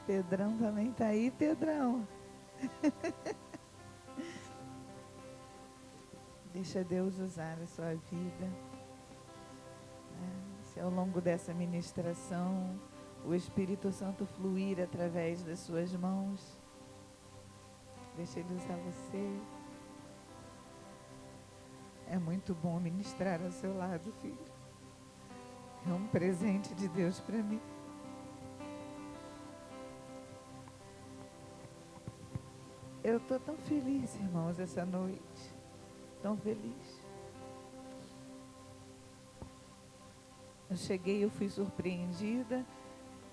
Pedrão também está aí, Pedrão. Deixa Deus usar a sua vida. Se ao longo dessa ministração o Espírito Santo fluir através das suas mãos, deixa Ele usar você. É muito bom ministrar ao seu lado, filho. É um presente de Deus para mim. Eu estou tão feliz, irmãos, essa noite. Tão feliz. Eu cheguei, eu fui surpreendida,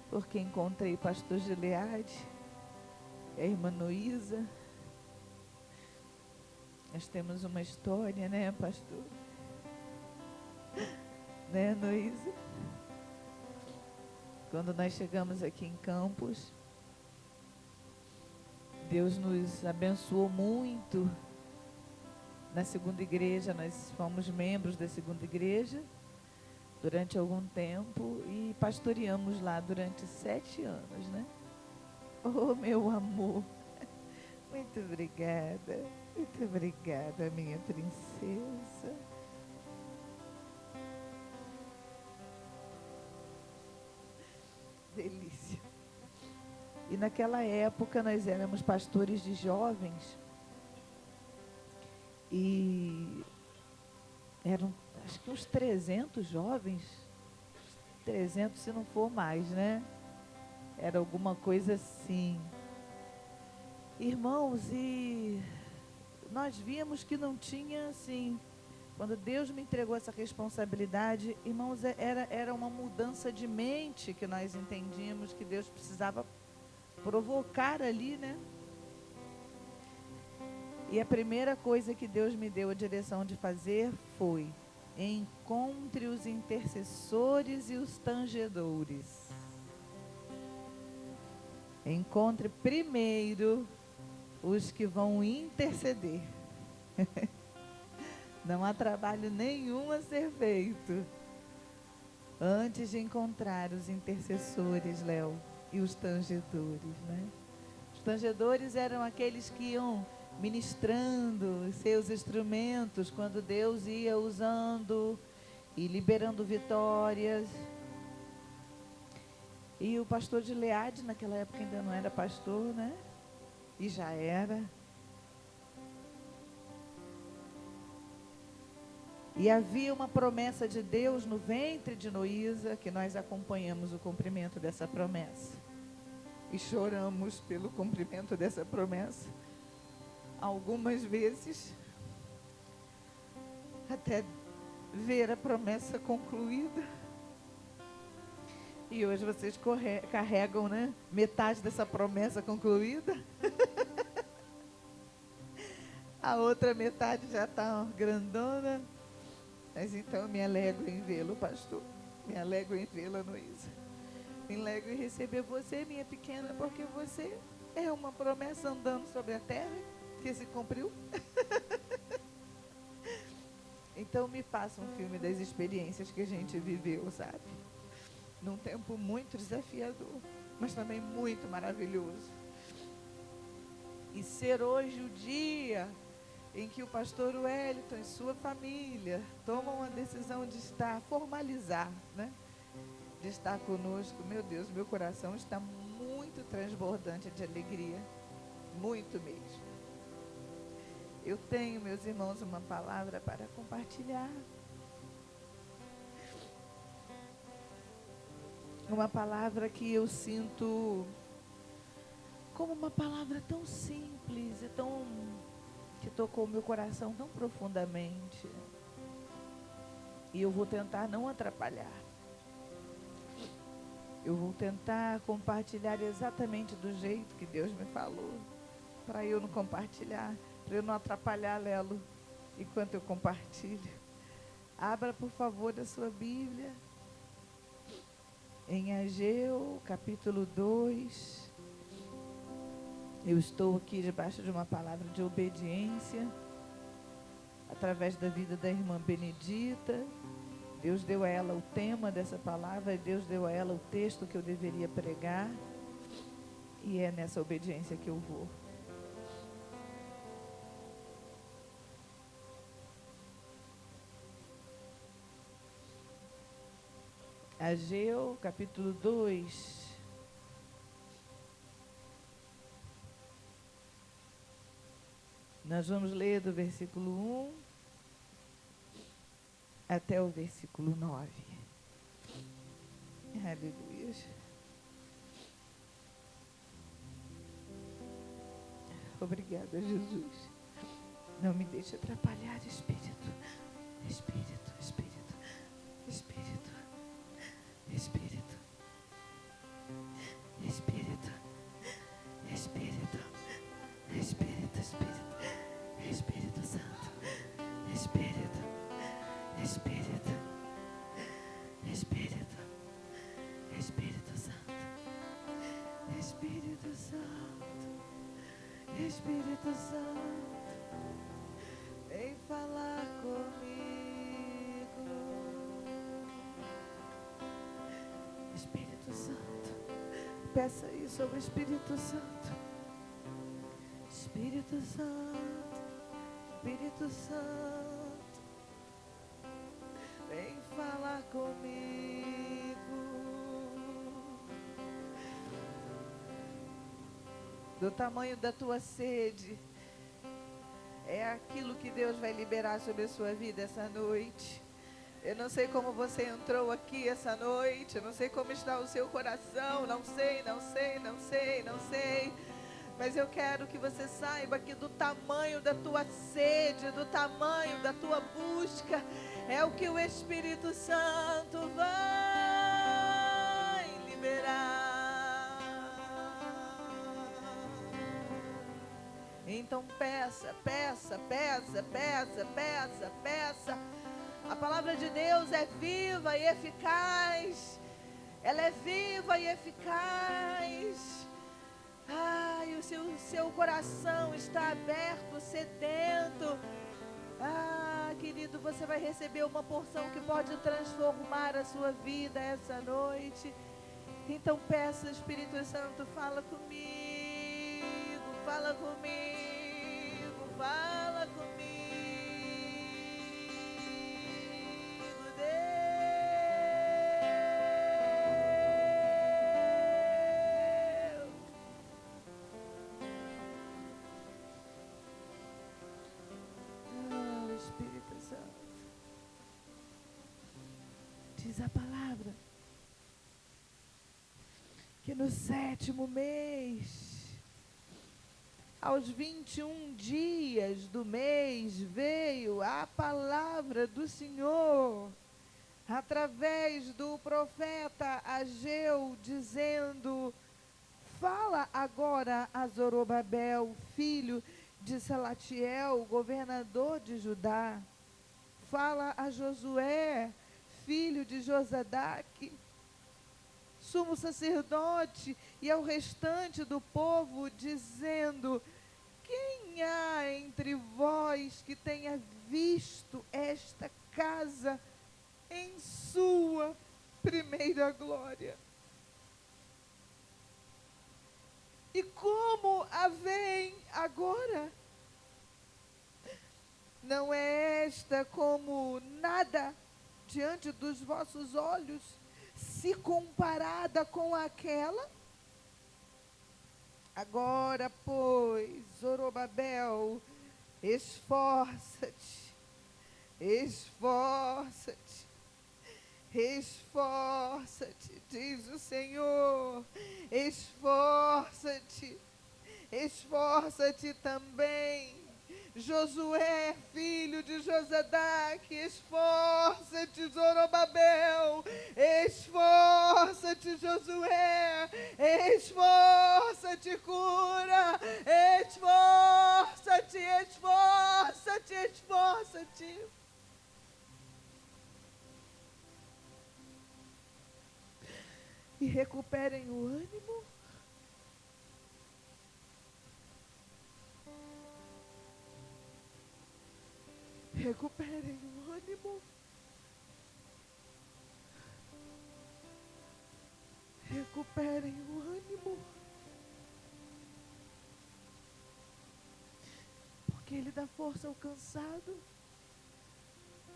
porque encontrei o pastor Gileade, a irmã Noísa. Nós temos uma história, né, pastor? Né, Noísa? Quando nós chegamos aqui em Campos, Deus nos abençoou muito. Na segunda igreja, nós fomos membros da segunda igreja durante algum tempo e pastoreamos lá durante 7 anos, né? Oh, meu amor, muito obrigada, minha princesa. Delícia. E naquela época nós éramos pastores de jovens e eram, acho que uns 300 jovens, 300 se não for mais, né? Era alguma coisa assim. Irmãos, e nós víamos que não tinha assim, quando Deus me entregou essa responsabilidade, irmãos, era uma mudança de mente que nós entendíamos que Deus precisava provocar ali, né? E a primeira coisa que Deus me deu a direção de fazer foi: encontre os intercessores e os tangedores. Encontre primeiro os que vão interceder. Não há trabalho nenhum a ser feito antes de encontrar os intercessores, Léo, e os tangedores, né? Os tangedores eram aqueles que iam ministrando seus instrumentos quando Deus ia usando e liberando vitórias. E o pastor Gileade, naquela época ainda não era pastor, né? E já era. E havia uma promessa de Deus no ventre de Noísa, que nós acompanhamos o cumprimento dessa promessa. E choramos pelo cumprimento dessa promessa. Algumas vezes, até ver a promessa concluída. E hoje vocês carregam, né, metade dessa promessa concluída. A outra metade já está grandona. Mas então eu me alegro em vê-lo, pastor. Me alegro em vê-la, Noísa. Me alegro em receber você, minha pequena, porque você é uma promessa andando sobre a terra que se cumpriu. Então me faça um filme das experiências que a gente viveu, sabe? Num tempo muito desafiador, mas também muito maravilhoso. E ser hoje o dia em que o pastor Wellington e sua família tomam a decisão de formalizar, né? De estar conosco. Meu Deus, meu coração está muito transbordante de alegria, muito mesmo. Eu tenho, meus irmãos, uma palavra para compartilhar. Uma palavra que eu sinto como uma palavra tão simples e que tocou o meu coração tão profundamente. E eu vou tentar não atrapalhar. Eu vou tentar compartilhar exatamente do jeito que Deus me falou, para eu não compartilhar, para eu não atrapalhar, Lelo, enquanto eu compartilho. Abra, por favor, a sua Bíblia em Ageu, capítulo 2. Eu estou aqui debaixo de uma palavra de obediência, através da vida da irmã Benedita. Deus deu a ela o tema dessa palavra, Deus deu a ela o texto que eu deveria pregar. E é nessa obediência que eu vou. Ageu, capítulo 2. Nós vamos ler do versículo 1 até o versículo 9. Aleluia. Obrigada, Jesus. Não me deixe atrapalhar, Espírito. Espírito, Espírito, Espírito, Espírito, Espírito, Espírito, Espírito, Espírito, Espírito Santo, Espírito, Espírito, Espírito, Espírito Santo, Espírito Santo, Espírito Santo, vem falar comigo. Espírito Santo, peça isso ao Espírito Santo. Espírito Santo, Espírito Santo, vem falar comigo. Do tamanho da tua sede, é aquilo que Deus vai liberar sobre a sua vida essa noite. Eu não sei como você entrou aqui essa noite, eu não sei como está o seu coração, não sei. Mas eu quero que você saiba que do tamanho da tua sede, do tamanho da tua busca, é o que o Espírito Santo vai liberar. Então peça. A palavra de Deus é viva e eficaz. Ela é viva e eficaz. E o seu coração está aberto, sedento. Querido, você vai receber uma porção que pode transformar a sua vida essa noite. Então peça, Espírito Santo, fala comigo, fala comigo, fala comigo, Deus. Espírito Santo, diz a palavra que no 7º mês, aos 21 dias do mês, veio a palavra do Senhor através do profeta Ageu, dizendo: fala agora a Zorobabel, filho de Salatiel, governador de Judá. Fala a Josué, filho de Josadaque, sumo sacerdote, e ao restante do povo, dizendo: quem há entre vós que tenha visto esta casa em sua primeira glória? E como a veem agora? Não é esta como nada diante dos vossos olhos, se comparada com aquela? Agora, pois, Zorobabel, esforça-te, diz o Senhor, esforça-te também, Josué, filho de Josadaque, esforça-te, Zorobabel, esforça-te, Josué, esforça-te, cura, esforça-te. E recuperem o ânimo. Recuperem o ânimo. Recuperem o ânimo. Ele dá força ao cansado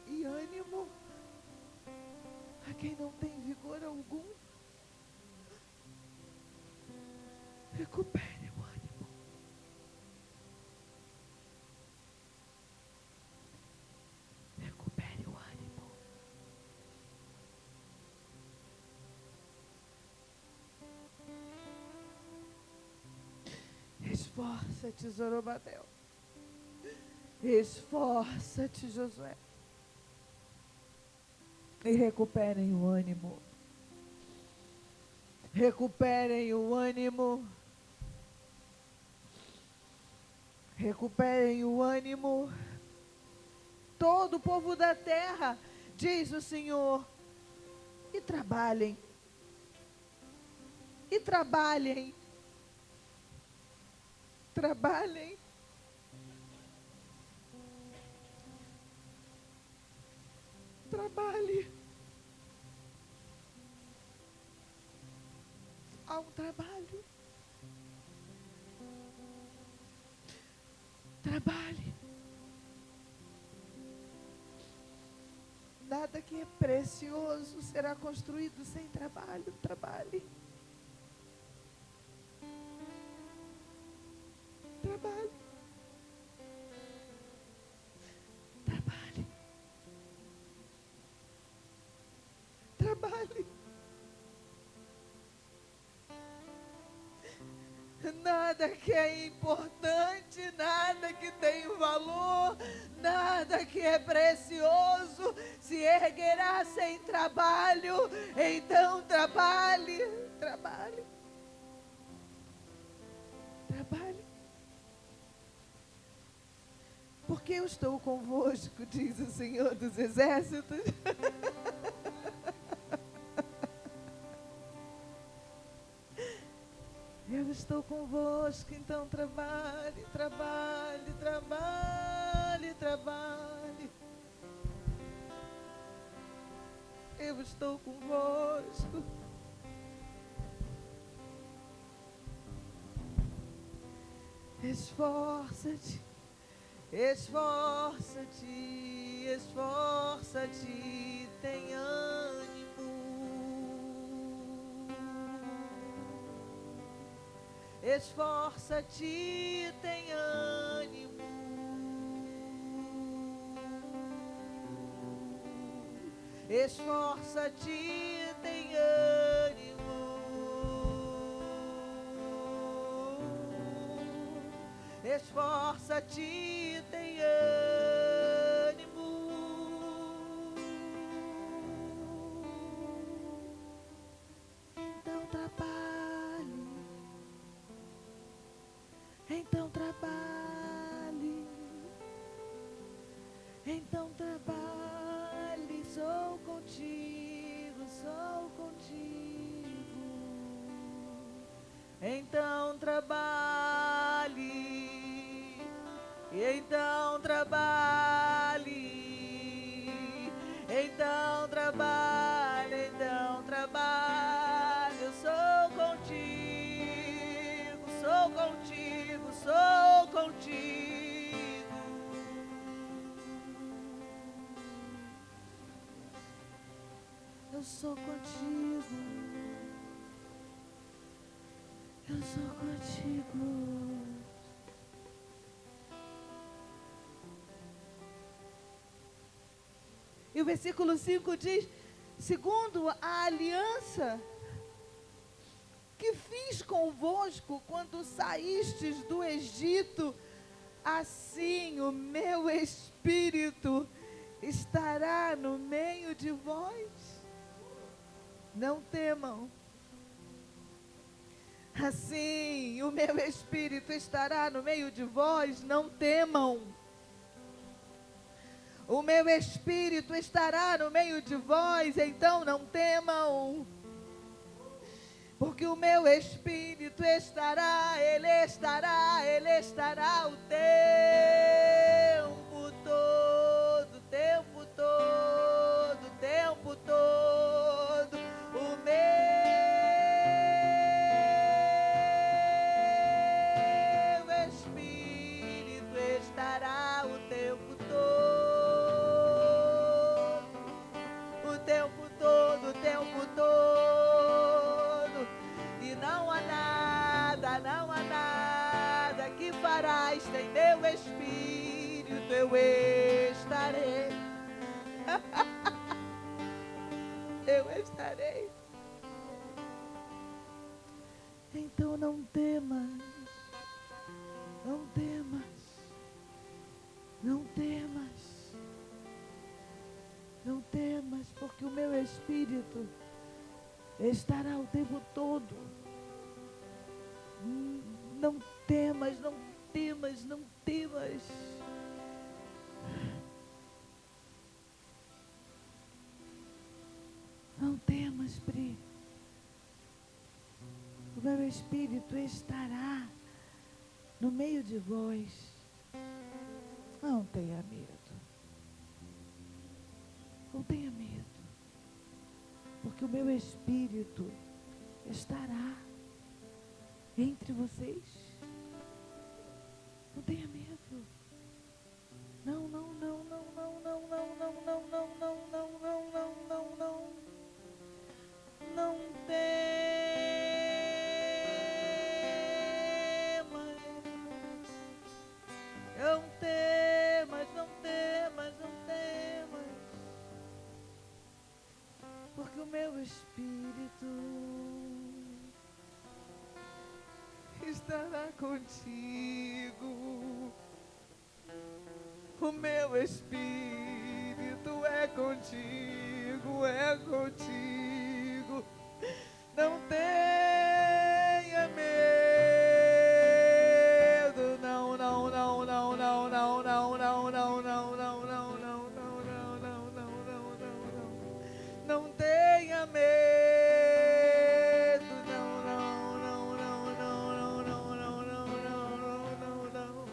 e ânimo a quem não tem vigor algum. Recupere o ânimo. Recupere o ânimo. Esforça-te, Zorobabel. Esforça-te, Josué. E recuperem o ânimo. Recuperem o ânimo. Recuperem o ânimo. Todo o povo da terra, diz o Senhor, e trabalhem. E trabalhem. Trabalhem. Trabalhe. Há um trabalho. Trabalhe. Nada que é precioso será construído sem trabalho. Trabalhe. Trabalhe. Trabalhe. Trabalhe. Nada que é importante, nada que tem valor, nada que é precioso se erguerá sem trabalho. Então trabalhe, trabalhe, trabalhe. Porque eu estou convosco, diz o Senhor dos Exércitos. Eu estou convosco, então trabalhe, trabalhe, trabalhe, trabalhe. Eu estou convosco. Esforça-te, esforça-te, esforça-te, tem ânimo. Esforça-te, tem ânimo. Esforça-te, tem ânimo. Esforça-te, tem ânimo. Então trabalhe. Então trabalhe. Então trabalhe. Sou contigo, sou contigo. Então trabalhe. Então trabalhe. Então trabalhe. Então trabalhe. Eu sou contigo, sou contigo, sou contigo. Eu sou contigo. Eu sou contigo. E o versículo 5 diz: segundo a aliança que fiz convosco quando saístes do Egito, assim o meu Espírito estará no meio de vós. Não temam. Assim o meu Espírito estará no meio de vós, não temam. O meu Espírito estará no meio de vós, então não temam. Porque o meu Espírito estará, Ele estará o tempo todo, o tempo todo, o tempo todo. O meu Espírito estará teu Espírito eu estarei. Eu estarei. Então não temas, não temas, não temas, não temas, porque o meu Espírito estará o tempo todo. Não temas, não temas, não temas. Não temas, Pri. O meu Espírito estará no meio de vós. Não tenha medo. Não tenha medo. Porque o meu Espírito estará entre vocês. Não tenha medo. Não, não, não, não, não, não, não, não, não, não, não, não, não, não, não, não. Não temas. Não temas, não temas, não temas. Porque o meu Espírito estará contigo. O meu Espírito é contigo, é contigo. Não tenha medo. Não, não, não, não, não, não, não, não, não, não, não, não, não, não, não, não, não, não, não. Não tenha medo. Não, não, não, não, não, não, não, não, não, não, não, não.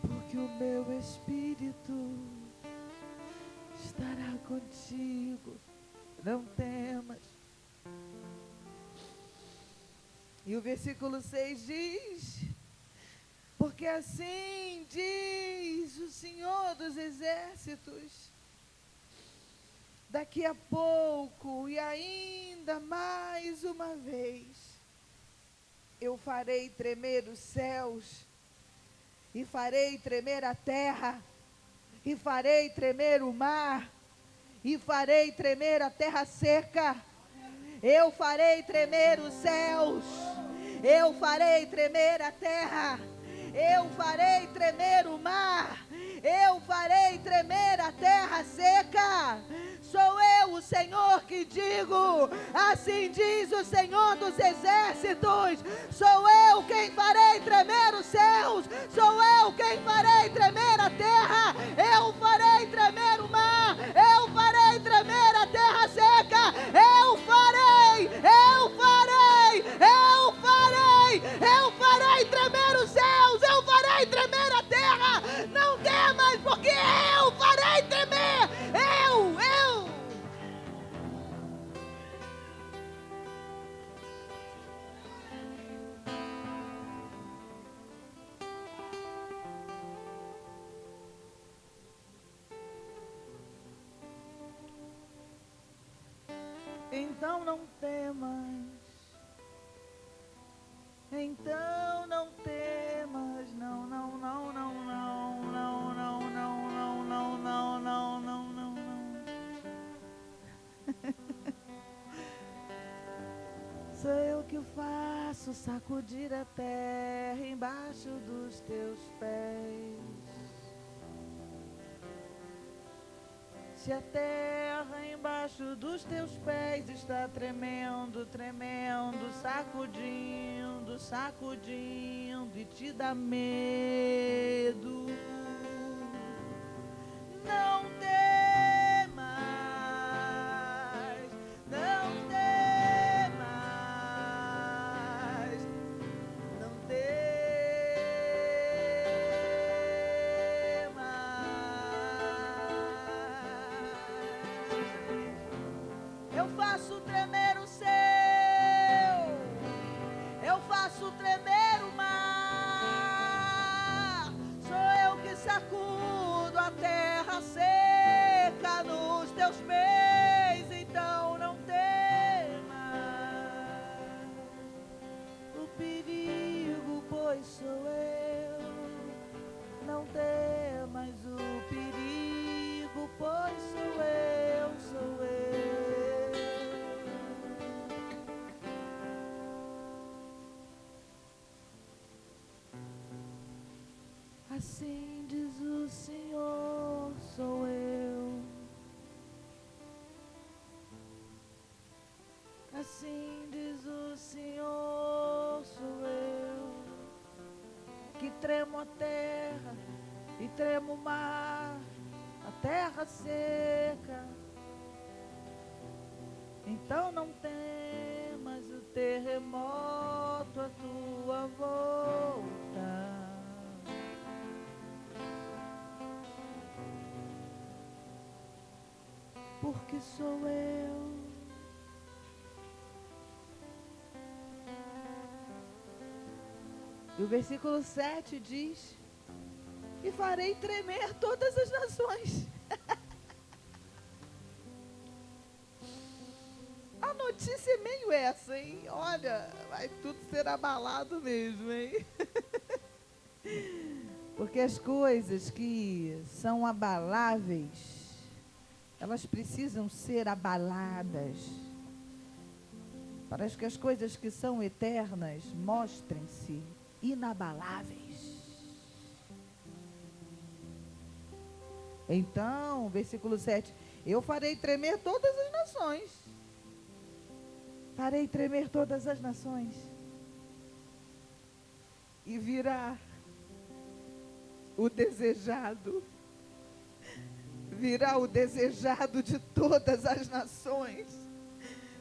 Porque o meu Espírito estará contigo. Não temas. E o versículo 6 diz: porque assim diz o Senhor dos Exércitos, daqui a pouco e ainda mais uma vez, eu farei tremer os céus, e farei tremer a terra, e farei tremer o mar, e farei tremer a terra seca. Eu farei tremer os céus, eu farei tremer a terra, eu farei tremer o mar, eu farei tremer a terra seca. Sou eu, o Senhor, que digo, assim diz o Senhor dos Exércitos. Sou eu quem farei tremer os céus, sou eu quem farei tremer a terra, eu farei tremer o mar, eu farei tremer a terra seca, eu farei, eu farei, eu farei, eu farei tremer os céus, eu farei tremer a terra. Não temas, porque eu farei tremer, eu. Então não temas, então não temas, não, não, não, não, não, não, não, não, não, não, não, não, não, não, não. Sou eu que faço sacudir a terra embaixo dos teus pés. Se a terra embaixo dos teus pés está tremendo, tremendo, sacudindo, sacudindo e te dá medo, não temas, não temas, não temas. Eu faço tremer o céu, eu faço tremer o mar, sou eu que sacudo a terra seca nos teus pés. Então Assim diz o Senhor, sou eu. Assim diz o Senhor, sou eu, que tremo a terra e tremo o mar, a terra seca. Então não temas o terremoto à tua volta. Porque sou eu. E o versículo 7 diz: e farei tremer todas as nações. A notícia é meio essa, hein? Olha, vai tudo ser abalado mesmo, hein? Porque as coisas que são abaláveis, elas precisam ser abaladas, para que as coisas que são eternas mostrem-se inabaláveis. Então, versículo 7, eu farei tremer todas as nações. Farei tremer todas as nações. E virá o desejado. Virá o desejado de todas as nações.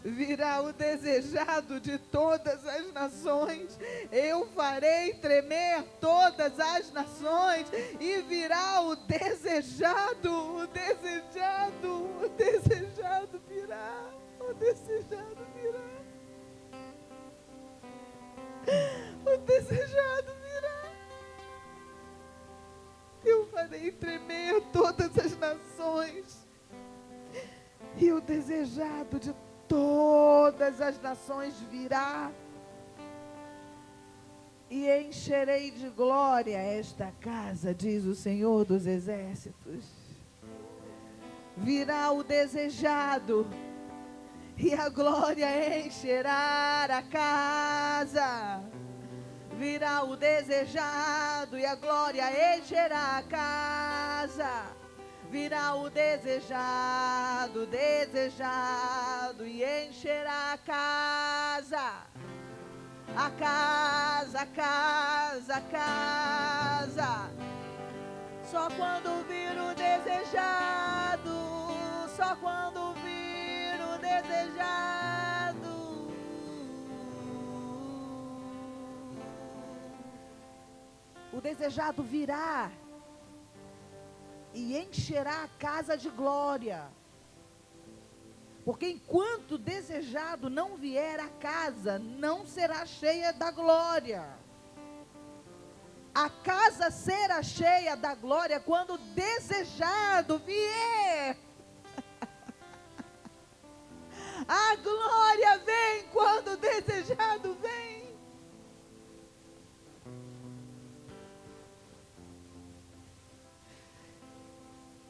Virá o desejado de todas as nações. Eu farei tremer todas as nações. E virá o desejado, o desejado, o desejado virá. O desejado virá. O desejado virá. Eu farei tremer todas as nações. E o desejado de todas as nações virá. E encherei de glória esta casa, diz o Senhor dos Exércitos. Virá o desejado, e a glória encherá a casa. Virá o desejado, e a glória encherá a casa. Virá o desejado, desejado, e encherá a casa. A casa, a casa, a casa. Só quando vir o desejado, só quando vir o desejado. O desejado virá e encherá a casa de glória. Porque enquanto o desejado não vier, a casa não será cheia da glória. A casa será cheia da glória quando o desejado vier. A glória vem quando o desejado vem.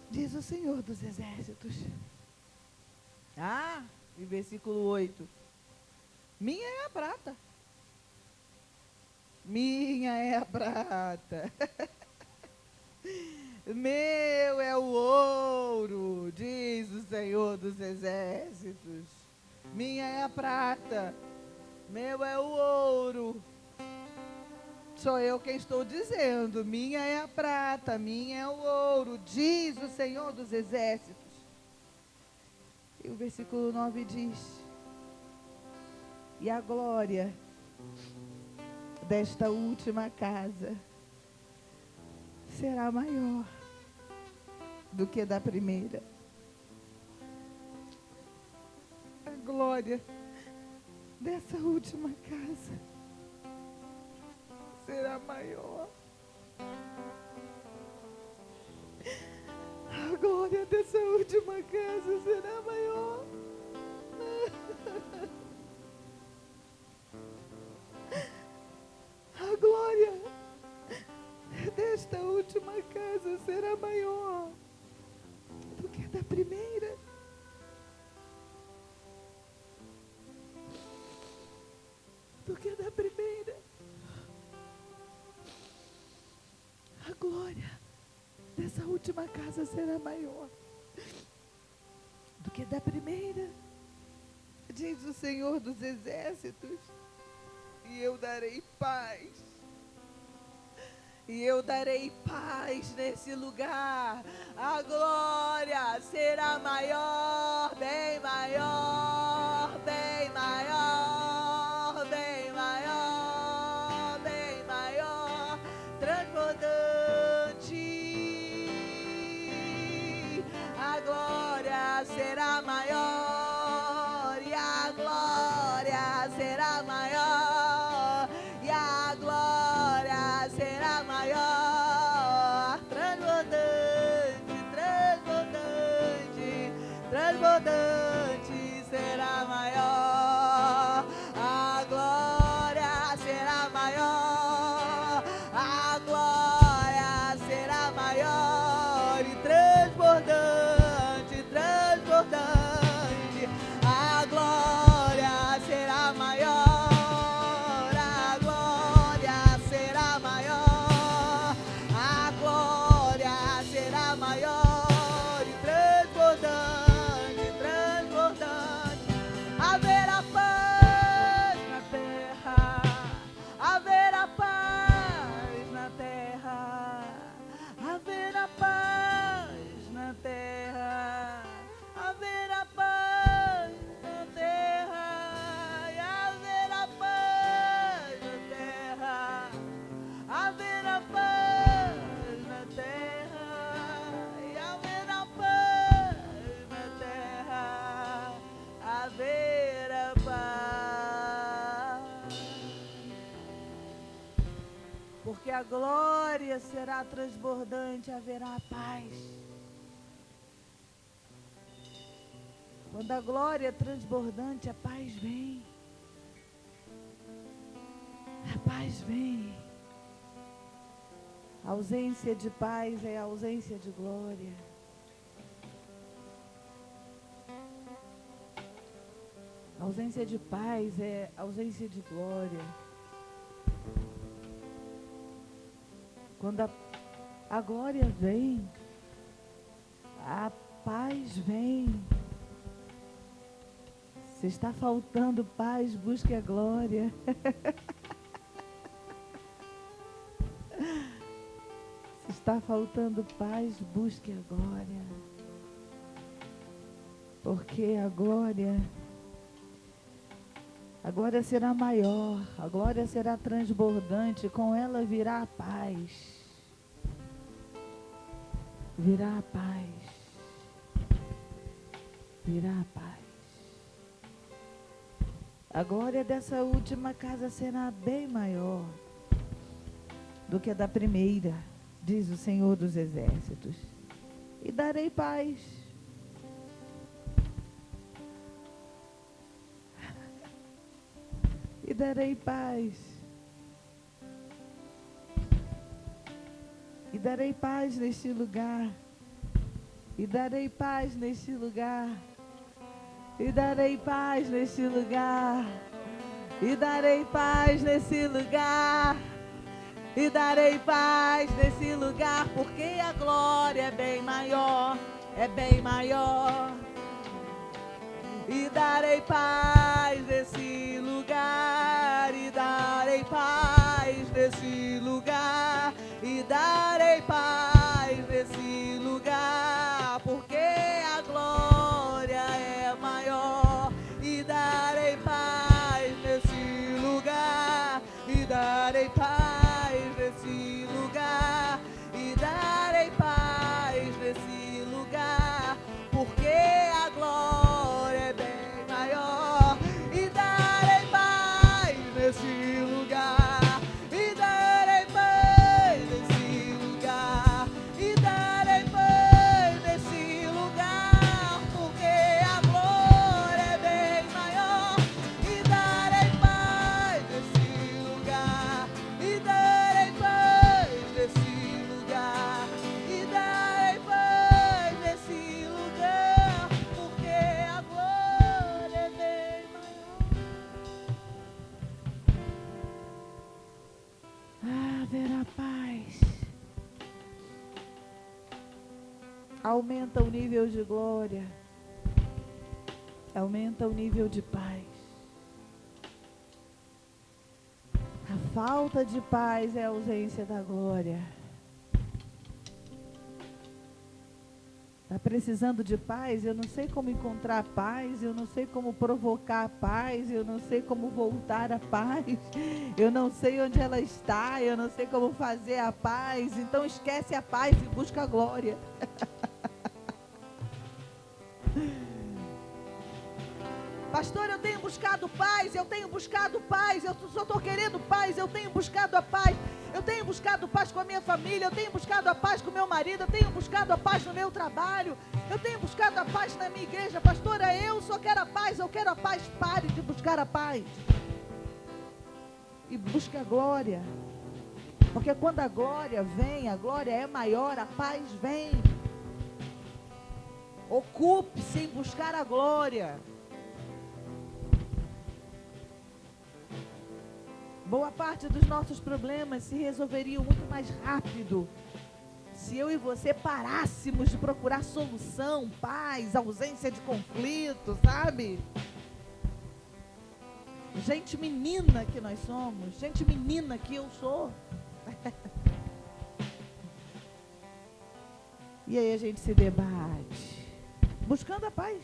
Diz o Senhor dos Exércitos. E versículo 8. Minha é a prata. Minha é a prata. Meu é o ouro, diz o Senhor dos Exércitos. Minha é a prata. Meu é o ouro. Sou eu quem estou dizendo. Minha é a prata, minha é o ouro, diz o Senhor dos Exércitos. E o versículo 9 diz: e a glória desta última casa será maior do que da primeira. A glória dessa última casa será maior. A glória dessa última casa será maior. A glória desta última casa será maior do que a da primeira. Do que a da primeira. A glória dessa última casa será maior do que da primeira, diz o Senhor dos Exércitos. E eu darei paz. E eu darei paz nesse lugar. A glória será maior, bem maior, bem maior, bem maior, bem maior, transbordante. A glória será maior, e a glória será maior, e a glória será maior, transbordante, transbordante, transbordante será maior. A glória será maior, a glória será maior e transbordante, transbordante. A glória será maior, a glória será maior, a glória será maior e transbordante, transbordante. Haverá paz na terra, haverá paz na terra, haverá paz na terra, haverá paz na terra, e haverá paz na terra, haverá paz na terra, e haverá paz na terra, haverá paz. Porque a glória será transbordante, haverá paz. Quando a glória é transbordante, a paz vem. A paz vem. A ausência de paz é a ausência de glória. A ausência de paz é a ausência de glória. Quando a glória vem, a paz vem. Se está faltando paz, busque a glória. Se está faltando paz, busque a glória. Porque a glória será maior, a glória será transbordante, com ela virá a paz. Virá a paz. Virá a paz. A glória dessa última casa será bem maior do que a da primeira, diz o Senhor dos Exércitos. E darei paz. E darei paz. E darei paz neste lugar. E darei paz neste lugar. E darei paz neste lugar. E darei paz nesse lugar. E darei paz nesse lugar, porque a glória é bem maior, é bem maior. E darei paz nesse lugar, e darei paz nesse lugar, e darei paz nesse lugar, porque a glória é maior. E darei paz nesse lugar, e darei paz nesse lugar, e darei paz nesse lugar, porque a glória é bem maior. Aumenta o nível de glória. Aumenta o nível de paz. A falta de paz é a ausência da glória. Está precisando de paz? Eu não sei como encontrar paz, eu não sei como provocar a paz, eu não sei como voltar a paz, eu não sei onde ela está, eu não sei como fazer a paz. Então esquece a paz e busca a glória. Pastor, eu tenho buscado paz, eu só estou querendo paz, eu tenho buscado a paz. Eu tenho buscado paz com a minha família, eu tenho buscado a paz com o meu marido, eu tenho buscado a paz no meu trabalho, eu tenho buscado a paz na minha igreja. Pastora, eu só quero a paz, eu quero a paz. Pare de buscar a paz e busque a glória, porque quando a glória vem, a glória é maior, a paz vem. Ocupe-se em buscar a glória. Boa parte dos nossos problemas se resolveriam muito mais rápido se eu e você parássemos de procurar solução, paz, ausência de conflito, sabe? Gente menina que nós somos, gente menina que eu sou. E aí a gente se debate, buscando a paz,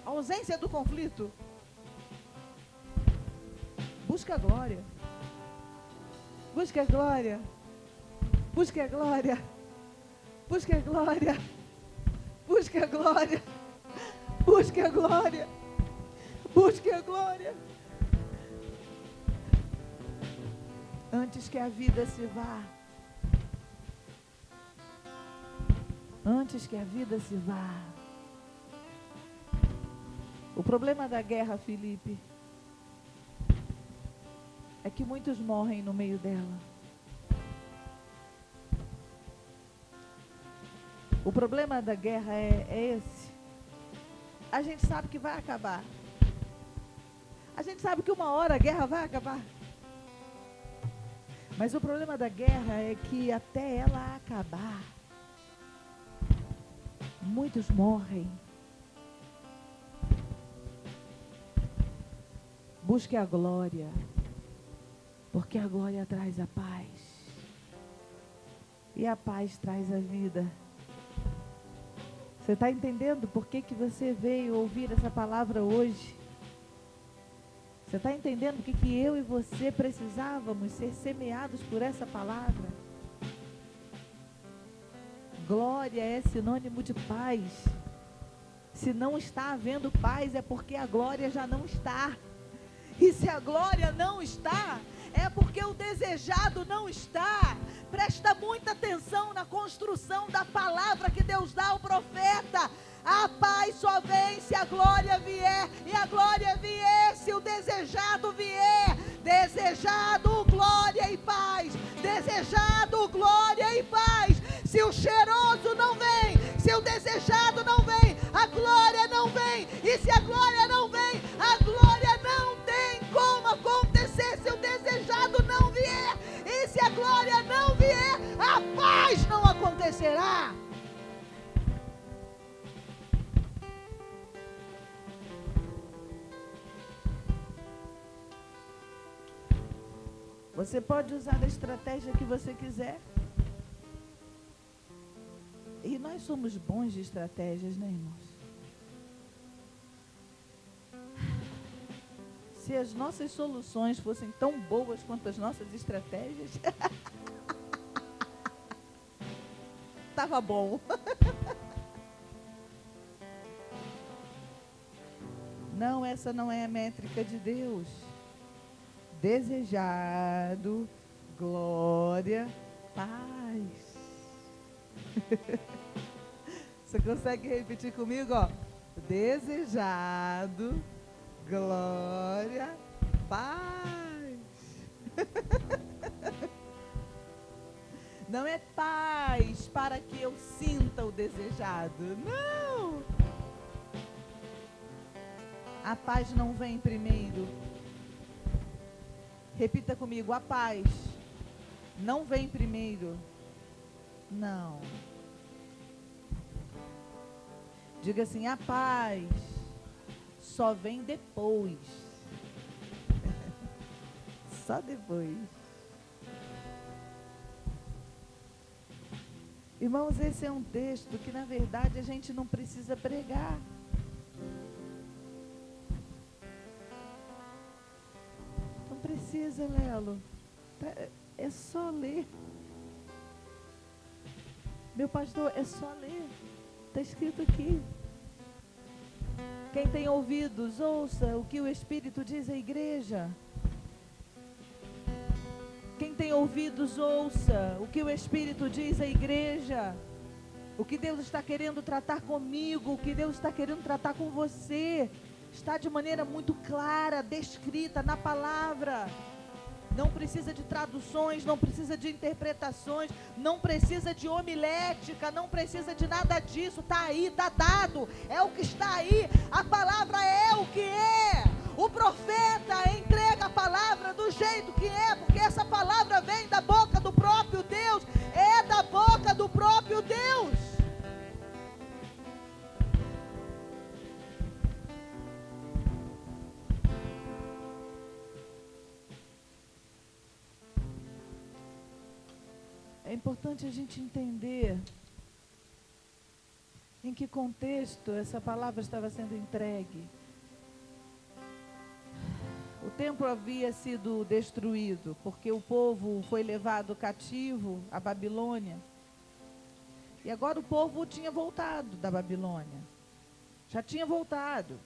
a ausência do conflito. Busca a glória. Busca a glória. Busca a glória. Busca a glória. Busca a glória. Busca a glória. Busca a glória. Antes que a vida se vá. Antes que a vida se vá. O problema da guerra, Felipe, é que muitos morrem no meio dela. O problema da guerra é esse. A gente sabe que vai acabar. A gente sabe que uma hora a guerra vai acabar. Mas o problema da guerra é que até ela acabar, muitos morrem. Busque a glória. Porque a glória traz a paz. E a paz traz a vida. Você está entendendo por que você veio ouvir essa palavra hoje? Você está entendendo por que eu e você precisávamos ser semeados por essa palavra? Glória é sinônimo de paz. Se não está havendo paz, é porque a glória já não está. E se a glória não está, é porque o desejado não está. Presta muita atenção na construção da palavra que Deus dá ao profeta. A paz só vem se a glória vier. E a glória vier se o desejado vier. Desejado, glória e paz. Desejado, glória e paz. Se o cheiroso não vem, se o desejado não vem, a glória não vem. E se a glória não vem, a glória não tem como acontecer se o desejado não vier. E se a glória não vier, a paz não acontecerá. Você pode usar a estratégia que você quiser. E nós somos bons de estratégias, né, irmãos? Se as nossas soluções fossem tão boas quanto as nossas estratégias, estava bom. Não, essa não é a métrica de Deus. Desejado, glória, paz. Você consegue repetir comigo, ó? Desejado, glória, paz. Não é paz para que eu sinta o desejado. Não. A paz não vem primeiro. Repita comigo, a paz não vem primeiro. Não. Diga assim: a paz só vem depois. Só depois. Irmãos, esse é um texto que, na verdade, a gente não precisa pregar. Não precisa, Lelo. É só ler. Meu pastor, é só ler. Está escrito aqui. Quem tem ouvidos, ouça o que o Espírito diz à igreja. Quem tem ouvidos, ouça o que o Espírito diz à igreja. O que Deus está querendo tratar comigo, o que Deus está querendo tratar com você, está de maneira muito clara, descrita na palavra. Não precisa de traduções, não precisa de interpretações, não precisa de homilética, não precisa de nada disso. Está aí, está dado, é o que está aí. A palavra é o que é. O profeta entrega a palavra do jeito que é, porque essa palavra vem da boca do próprio Deus, é da boca do próprio Deus. É importante a gente entender em que contexto essa palavra estava sendo entregue. O templo havia sido destruído, porque o povo foi levado cativo à Babilônia. E agora o povo tinha voltado da Babilônia. Já tinha voltado.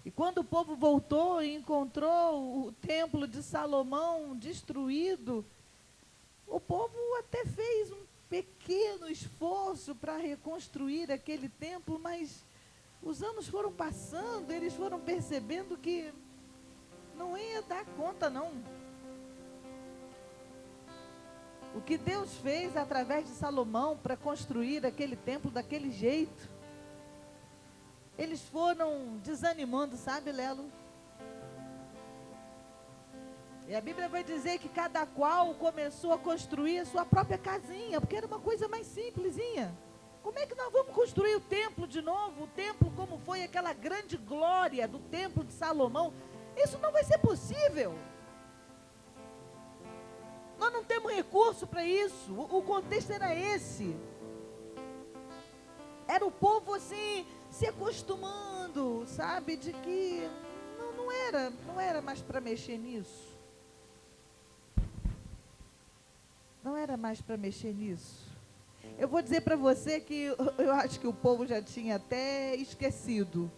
E quando o povo voltou e encontrou o templo de Salomão destruído, o povo até fez um pequeno esforço para reconstruir aquele templo, mas os anos foram passando, eles foram percebendo que não ia dar conta, não. O que Deus fez através de Salomão para construir aquele templo daquele jeito, eles foram desanimando, sabe, Lelo? E a Bíblia vai dizer que cada qual começou a construir a sua própria casinha, porque era uma coisa mais simplesinha. Como é que nós vamos construir o templo de novo? O templo como foi aquela grande glória do templo de Salomão? Isso não vai ser possível. Nós não temos recurso para isso. O contexto era esse. Era o povo assim, se acostumando, sabe, de que não era mais para mexer nisso. Não era mais para mexer nisso. Eu vou dizer para você que eu acho que o povo já tinha até esquecido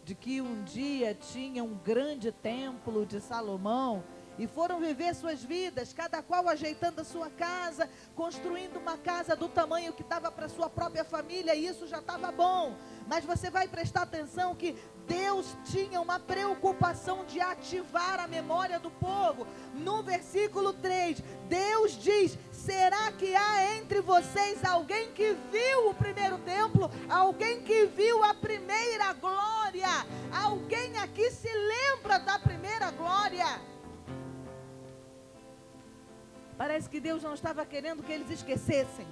de que um dia tinha um grande templo de Salomão e foram viver suas vidas, cada qual ajeitando a sua casa, construindo uma casa do tamanho que estava para sua própria família, e isso já estava bom. Mas você vai prestar atenção que Deus tinha uma preocupação de ativar a memória do povo. No versículo 3, Deus diz: será que há entre vocês alguém que viu o primeiro templo? Alguém que viu a primeira glória? Alguém aqui se lembra da primeira glória? Parece que Deus não estava querendo que eles esquecessem.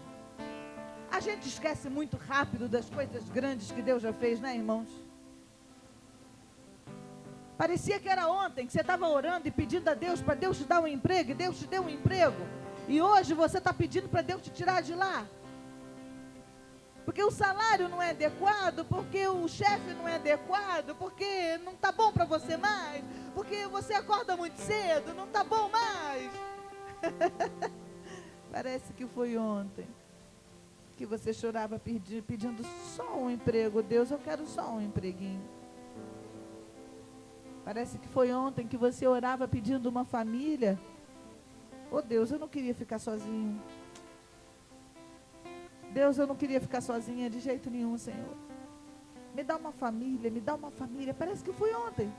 A gente esquece muito rápido das coisas grandes que Deus já fez, né, irmãos? Parecia que era ontem que você estava orando e pedindo a Deus para Deus te dar um emprego, e Deus te deu um emprego. E hoje você está pedindo para Deus te tirar de lá. Porque o salário não é adequado, porque o chefe não é adequado, porque não está bom para você mais, porque você acorda muito cedo, não está bom mais. Parece que foi ontem que você chorava pedindo só um emprego. Deus, eu quero só um empreguinho. Parece que foi ontem que você orava pedindo uma família. Oh Deus, eu não queria ficar sozinho. Deus, eu não queria ficar sozinha de jeito nenhum, Senhor. Me dá uma família, me dá uma família. Parece que foi ontem.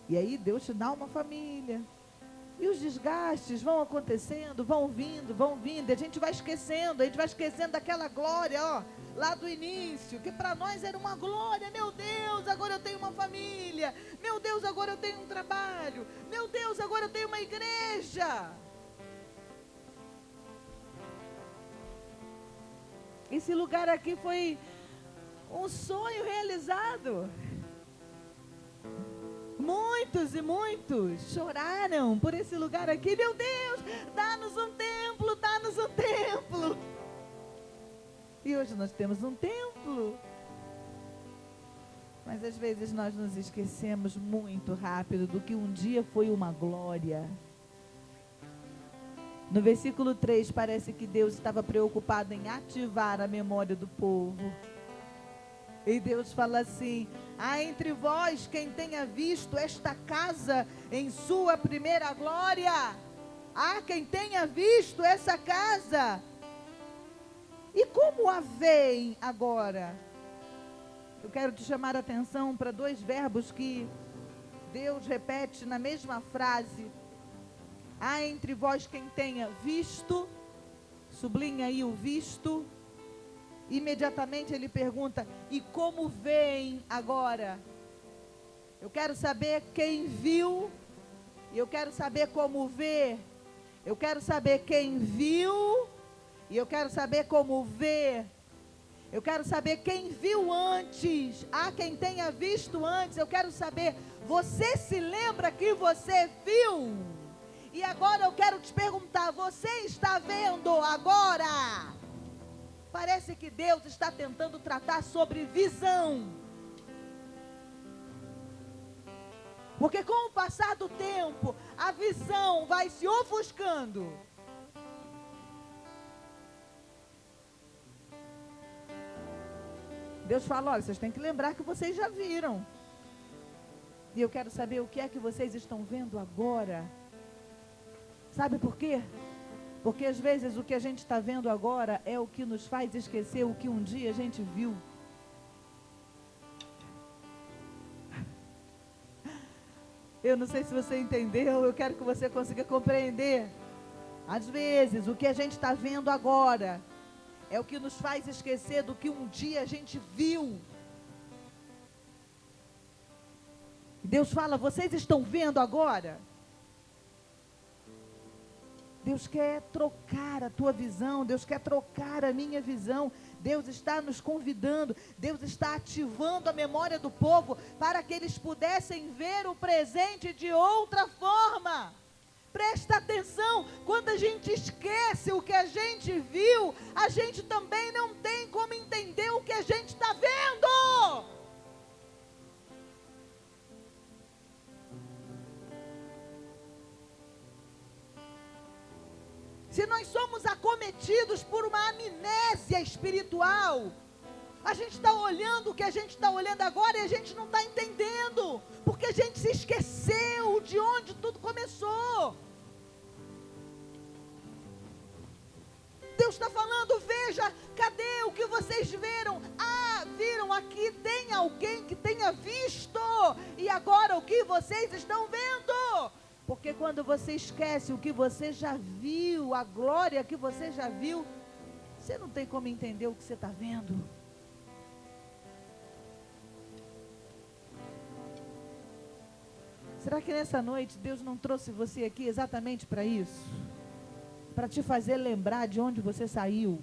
E aí Deus te dá uma família. E os desgastes vão acontecendo, vão vindo, e a gente vai esquecendo daquela glória, ó, lá do início, que para nós era uma glória. Meu Deus, agora eu tenho uma família. Meu Deus, agora eu tenho um trabalho. Meu Deus, agora eu tenho uma igreja. Esse lugar aqui foi Um sonho realizado. Muitos e muitos choraram por esse lugar aqui. Meu Deus, dá-nos um templo, dá-nos um templo. E hoje nós temos um templo. Mas às vezes nós nos esquecemos muito rápido do que um dia foi uma glória. No versículo 3 parece que Deus estava preocupado em ativar a memória do povo. E Deus fala assim: há entre vós quem tenha visto esta casa em sua primeira glória. Há quem tenha visto essa casa. E como a veem agora? Eu quero te chamar a atenção para dois verbos que Deus repete na mesma frase. Há entre vós quem tenha visto, sublinha aí o visto. Imediatamente ele pergunta: e como veem agora? Eu quero saber quem viu, e eu quero saber como vê. Eu quero saber quem viu, e eu quero saber como vê. Eu quero saber quem viu antes. Há quem tenha visto antes. Eu quero saber, você se lembra que você viu? E agora eu quero te perguntar, você está vendo agora? Parece que Deus está tentando tratar sobre visão. Porque com o passar do tempo, a visão vai se ofuscando. Deus fala: olha, vocês têm que lembrar que vocês já viram. E eu quero saber o que é que vocês estão vendo agora. Sabe por quê? Porque às vezes o que a gente está vendo agora é o que nos faz esquecer o que um dia a gente viu. Eu não sei se você entendeu, eu quero que você consiga compreender. Às vezes o que a gente está vendo agora é o que nos faz esquecer do que um dia a gente viu. Deus fala: vocês estão vendo agora? Deus quer trocar a tua visão, Deus quer trocar a minha visão. Deus está nos convidando, Deus está ativando a memória do povo para que eles pudessem ver o presente de outra forma. Presta atenção, quando a gente esquece o que a gente viu, a gente também não tem como entender o que a gente está vendo. Se nós somos acometidos por uma amnésia espiritual, a gente está olhando o que a gente está olhando agora e a gente não está entendendo, porque a gente se esqueceu de onde tudo começou. Deus está falando: veja, cadê o que vocês viram? Ah, viram, aqui tem alguém que tenha visto, e agora o que vocês estão vendo? Porque quando você esquece o que você já viu, a glória que você já viu, você não tem como entender o que você está vendo. Será que nessa noite Deus não trouxe você aqui exatamente para isso? Para te fazer lembrar de onde você saiu?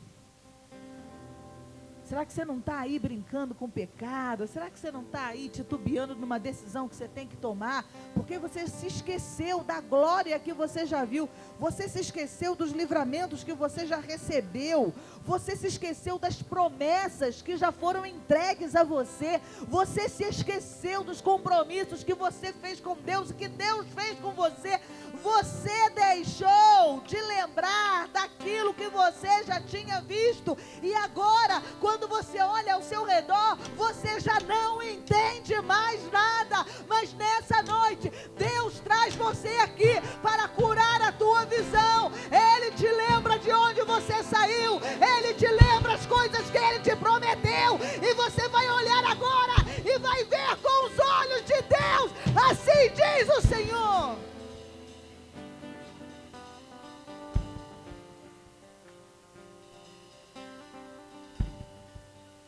Será que você não está aí brincando com o pecado? Será que você não está aí titubeando numa decisão que você tem que tomar? Porque você se esqueceu da glória que você já viu. Você se esqueceu dos livramentos que você já recebeu. Você se esqueceu das promessas que já foram entregues a você. Você se esqueceu dos compromissos que você fez com Deus e que Deus fez com você. Você deixou de lembrar daquilo que você já tinha visto. E agora, quando você olha ao seu redor, você já não entende mais nada. Mas nessa noite, Deus traz você aqui para curar a tua visão. Ele te lembra de onde você saiu. Ele te lembra as coisas que Ele te prometeu. E você vai olhar agora e vai ver com os olhos de Deus. Assim diz o Senhor.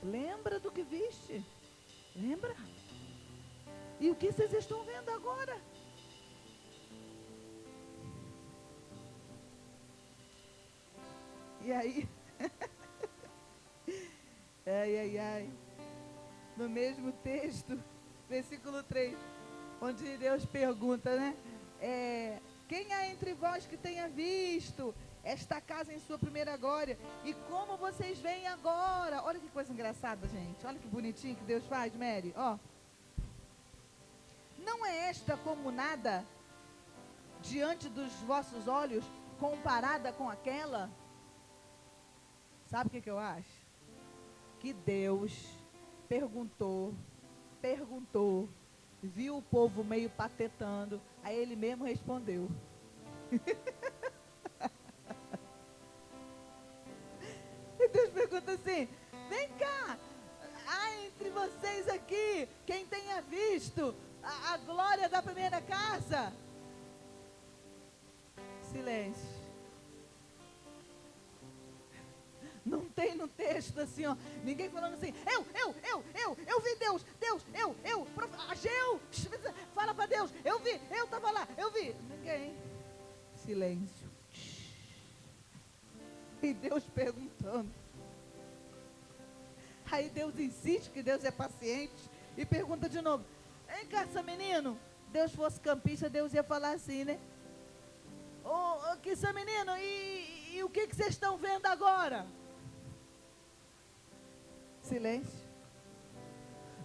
Lembra do que viste? Lembra? E o que vocês estão vendo agora? E aí? Ai, ai, ai. no mesmo texto, versículo 3, onde Deus pergunta, né? Quem há entre vós que tenha visto esta casa em sua primeira glória? E como vocês veem agora? Olha que coisa engraçada, gente. Olha que bonitinho que Deus faz, Mary. Ó. Não é esta como nada diante dos vossos olhos, comparada com aquela? Sabe o que eu acho? Que Deus perguntou, viu o povo meio patetando, aí ele mesmo respondeu. E Deus pergunta assim: vem cá, há entre vocês aqui quem tenha visto a glória da primeira casa? Silêncio. Não tem no texto assim, ó, ninguém falando assim: eu vi Deus, Ageu, fala para Deus, eu vi, eu estava lá, eu vi. Ninguém. Silêncio. E Deus perguntando. Aí Deus insiste, que Deus é paciente, e pergunta de novo: vem cá, menino. Deus fosse campista, Deus ia falar assim, né? Que seu menino, e o que vocês estão vendo agora? Silêncio.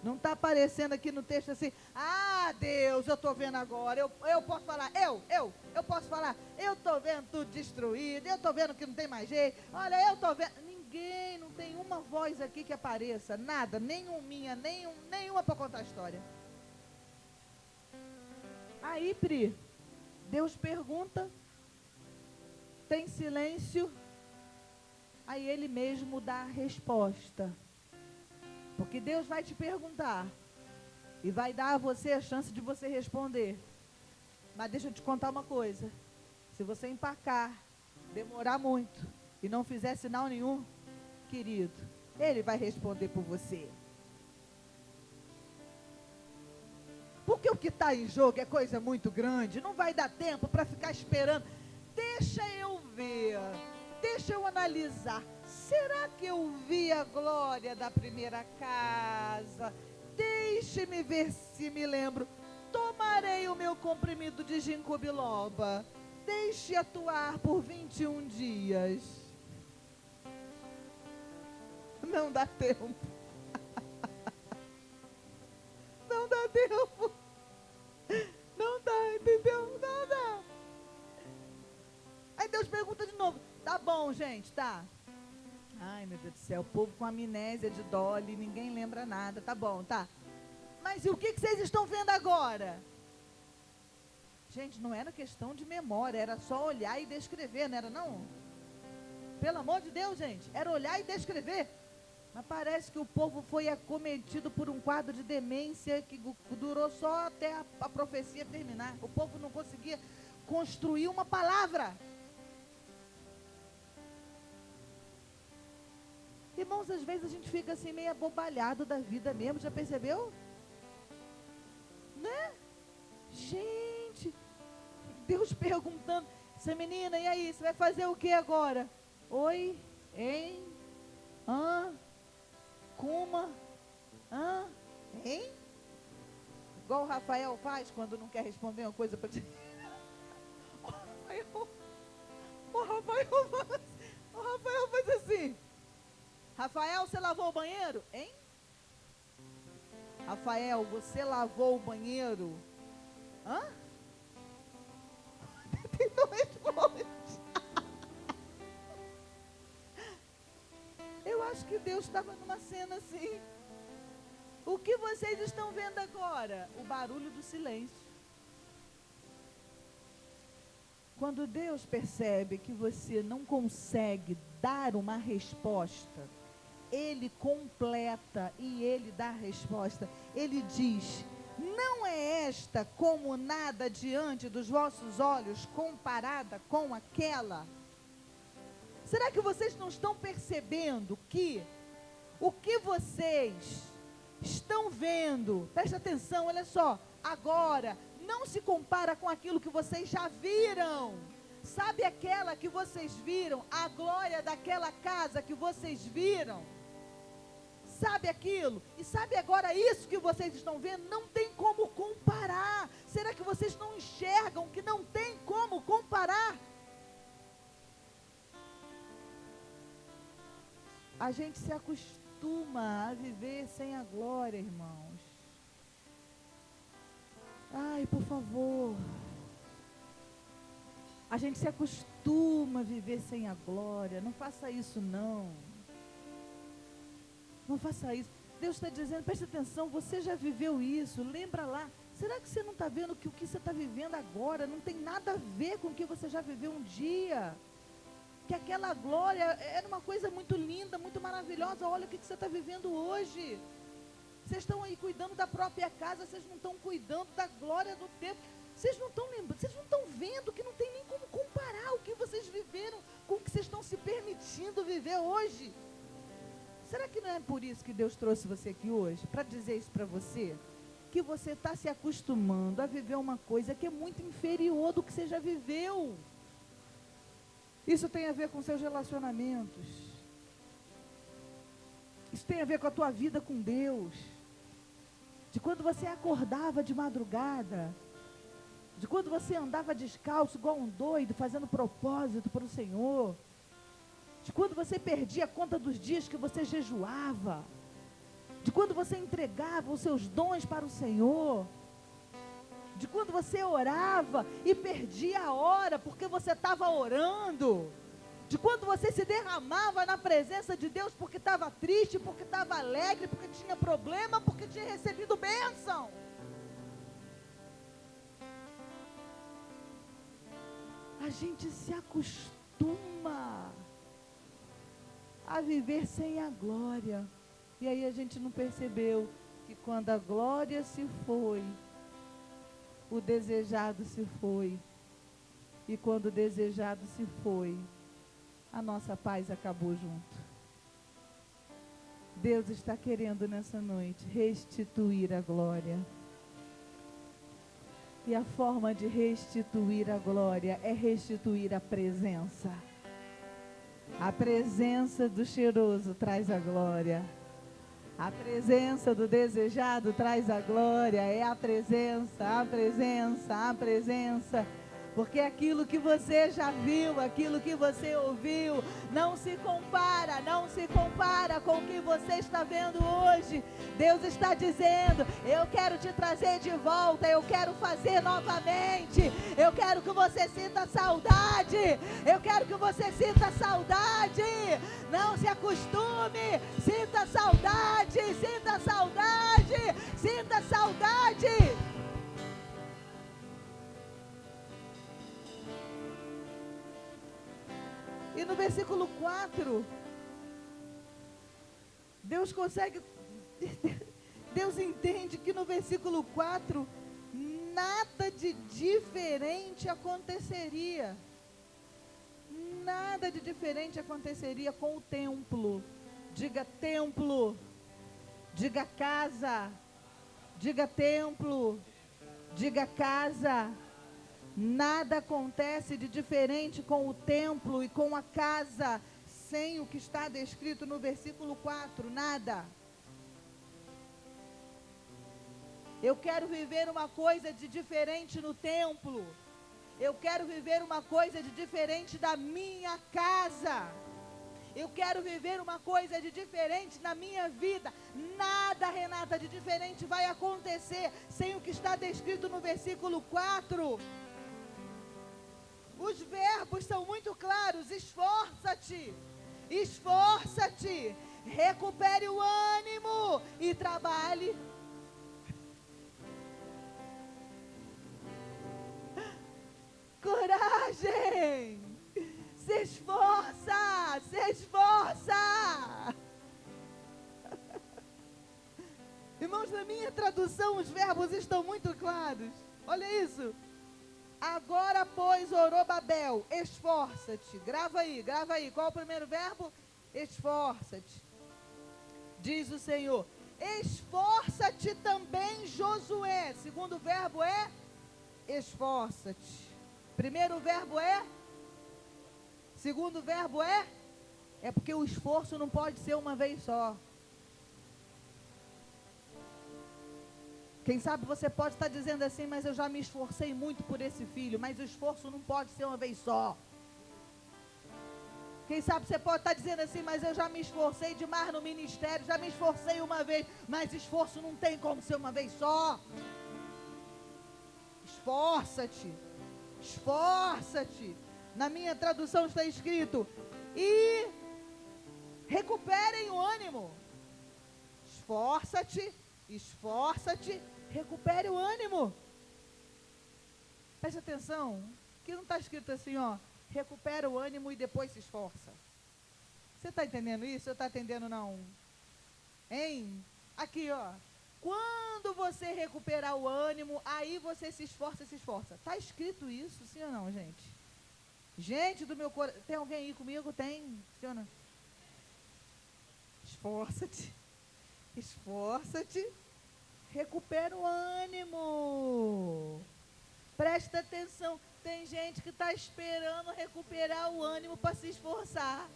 Não está aparecendo aqui no texto assim: ah, Deus, eu estou vendo agora, eu posso falar, eu posso falar, eu estou vendo tudo destruído, eu estou vendo que não tem mais jeito, olha, eu estou vendo. Ninguém, não tem uma voz aqui que apareça, nada, nenhuma para contar a história. Aí, Pri, Deus pergunta, tem silêncio, aí ele mesmo dá a resposta. Porque Deus vai te perguntar e vai dar a você a chance de você responder. Mas deixa eu te contar uma coisa: se você empacar, demorar muito e não fizer sinal nenhum, querido, Ele vai responder por você. Porque o que está em jogo é coisa muito grande, não vai dar tempo para ficar esperando. Deixa eu ver, deixa eu analisar. Será que eu vi a glória da primeira casa? Deixe-me ver se me lembro. Tomarei o meu comprimido de ginkgo biloba. Deixe atuar por 21 dias. Não dá tempo. Não dá tempo. Não dá, entendeu? Não dá. Aí Deus pergunta de novo: tá bom, gente, tá? Ai, meu Deus do céu, o povo com amnésia de Dolly, ninguém lembra nada, tá bom, tá. Mas e o que vocês estão vendo agora? Gente, não era questão de memória, era só olhar e descrever, não era não? Pelo amor de Deus, gente, era olhar e descrever. Mas parece que o povo foi acometido por um quadro de demência que durou só até a profecia terminar. O povo não conseguia construir uma palavra. Irmãos, às vezes a gente fica assim meio abobalhado da vida mesmo, já percebeu? Né? Gente, Deus perguntando: essa menina, e aí, você vai fazer o que agora? Oi, hein? Kuma? Hein? Igual o Rafael faz quando não quer responder uma coisa para ti. O Rafael faz assim: Rafael, você lavou o banheiro? Hein? Rafael, você lavou o banheiro? Tem dois pontos. Eu acho que Deus estava numa cena assim. O que vocês estão vendo agora? O barulho do silêncio. Quando Deus percebe que você não consegue dar uma resposta, Ele completa e Ele dá a resposta. Ele diz: não é esta como nada diante dos vossos olhos, comparada com aquela? Será que vocês não estão percebendo que o que vocês estão vendo, presta atenção, olha só, agora, não se compara com aquilo que vocês já viram? Sabe aquela que vocês viram, a glória daquela casa que vocês viram? sabe aquilo, e sabe agora isso que vocês estão vendo, não tem como comparar. Será que vocês não enxergam que não tem como comparar? A gente se acostuma a viver sem a glória, irmãos. Ai, por favor. A gente se acostuma a viver sem a glória. Não faça isso, não. Não faça isso. Deus está dizendo, preste atenção, você já viveu isso, lembra lá. Será que você não está vendo que o que você está vivendo agora não tem nada a ver com o que você já viveu um dia? Que aquela glória era uma coisa muito linda, muito maravilhosa. Olha o que você está vivendo hoje. Vocês estão aí cuidando da própria casa, vocês não estão cuidando da glória do tempo. Vocês não estão lembrando, vocês não estão vendo que não tem nem como comparar o que vocês viveram com o que vocês estão se permitindo viver hoje. Será que não é por isso que Deus trouxe você aqui hoje? Para dizer isso para você? Que você está se acostumando a viver uma coisa que é muito inferior do que você já viveu. Isso tem a ver com seus relacionamentos. Isso tem a ver com a tua vida com Deus. De quando você acordava de madrugada. De quando você andava descalço, igual um doido, fazendo propósito para o Senhor. De quando você perdia a conta dos dias que você jejuava. De quando você entregava os seus dons para o Senhor. De quando você orava e perdia a hora porque você estava orando. De quando você se derramava na presença de Deus porque estava triste, porque estava alegre, porque tinha problema, porque tinha recebido bênção. A gente se acostuma a viver sem a glória. E aí a gente não percebeu que quando a glória se foi, o desejado se foi. E quando o desejado se foi, a nossa paz acabou junto. Deus está querendo nessa noite restituir a glória. E a forma de restituir a glória é restituir a presença. A presença do cheiroso traz a glória. A presença do desejado traz a glória. É a presença, a presença, a presença. Porque aquilo que você já viu, aquilo que você ouviu, não se compara com o que você está vendo hoje. Deus está dizendo, eu quero te trazer de volta, eu quero fazer novamente. Eu quero que você sinta saudade, eu quero que você sinta saudade. Não se acostume, sinta saudade, sinta saudade, sinta saudade. E no versículo 4, Deus entende que no versículo 4, nada de diferente aconteceria. Nada de diferente aconteceria com o templo. Diga templo, diga casa, diga templo, diga casa. Nada acontece de diferente com o templo e com a casa, sem o que está descrito no versículo 4, nada. Eu quero viver uma coisa de diferente no templo. Eu quero viver uma coisa de diferente da minha casa. Eu quero viver uma coisa de diferente na minha vida. Nada, Renata, de diferente vai acontecer sem o que está descrito no versículo 4. Os verbos são muito claros. Esforça-te, esforça-te, recupere o ânimo e trabalhe. Coragem, se esforça, se esforça. Irmãos, na minha tradução os verbos estão muito claros. Olha isso. Agora, pois, Zorobabel, esforça-te. Grava aí. Qual é o primeiro verbo? Esforça-te. Diz o Senhor. Esforça-te também, Josué. Segundo verbo é esforça-te. Primeiro verbo é? Segundo verbo é? É porque o esforço não pode ser uma vez só. Quem sabe você pode estar dizendo assim, mas eu já me esforcei muito por esse filho, mas o esforço não pode ser uma vez só. Quem sabe você pode estar dizendo assim, mas eu já me esforcei demais no ministério, já me esforcei uma vez, mas esforço não tem como ser uma vez só. Esforça-te, esforça-te. Na minha tradução está escrito, e recuperem o ânimo. Esforça-te, esforça-te, recupere o ânimo. Preste atenção, que não está escrito assim, ó, recupera o ânimo e depois se esforça. Você está entendendo isso? Ou está entendendo não? Hein? Aqui, ó. Quando você recuperar o ânimo, aí você se esforça, se esforça. Está escrito isso, sim ou não, gente? Gente do meu coração, tem alguém aí comigo? Tem? Sim ou não? Esforça-te, esforça-te, recupera o ânimo. Presta atenção, tem gente que está esperando recuperar o ânimo para se esforçar.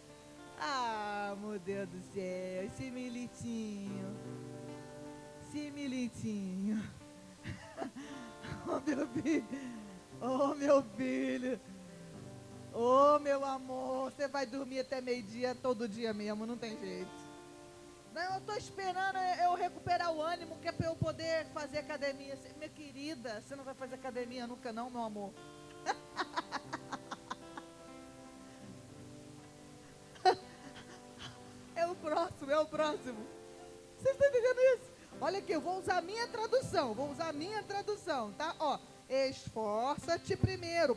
Ah, meu Deus do céu, esse militinho. Oh, meu filho. Oh, meu filho. Oh, meu amor. Você vai dormir até meio-dia todo dia mesmo, não tem jeito. Não, eu estou esperando eu recuperar o ânimo, que é para eu poder fazer academia. Minha querida, você não vai fazer academia nunca não, meu amor. É o próximo. Vocês estão entendendo isso? Olha aqui, eu vou usar a minha tradução, tá? Ó, esforça-te primeiro,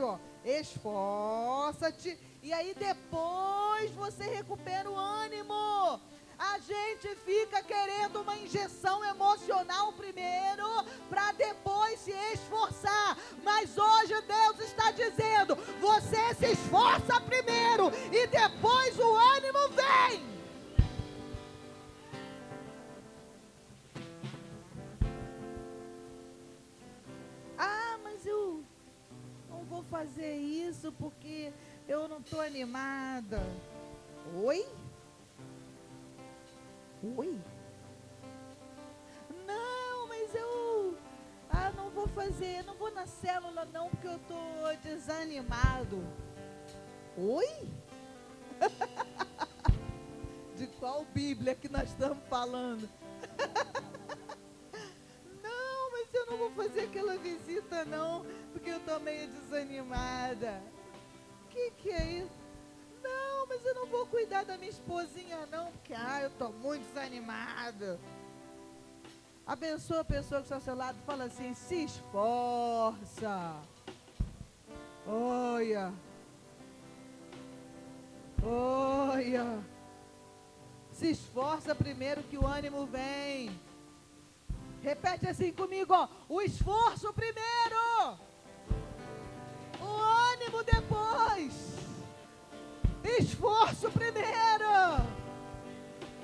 ó, esforça-te, e aí depois você recupera o ânimo. A gente fica querendo uma injeção emocional primeiro, para depois se esforçar. Mas hoje Deus está dizendo, você se esforça primeiro, e depois o ânimo vem. Ah, mas eu não vou fazer isso porque eu não estou animada. Oi? Não, mas eu não vou fazer, não vou na célula não, porque eu estou desanimado. Oi? De qual Bíblia que nós estamos falando? Não, mas eu não vou fazer aquela visita não, porque eu estou meio desanimada. Que é isso? Não, mas eu não vou cuidar da minha esposinha não, porque eu estou muito desanimada. Abençoa a pessoa que está ao seu lado, fala assim, se esforça. Olha. Se esforça primeiro que o ânimo vem. Repete assim comigo, ó, o esforço primeiro, o ânimo depois. Esforço primeiro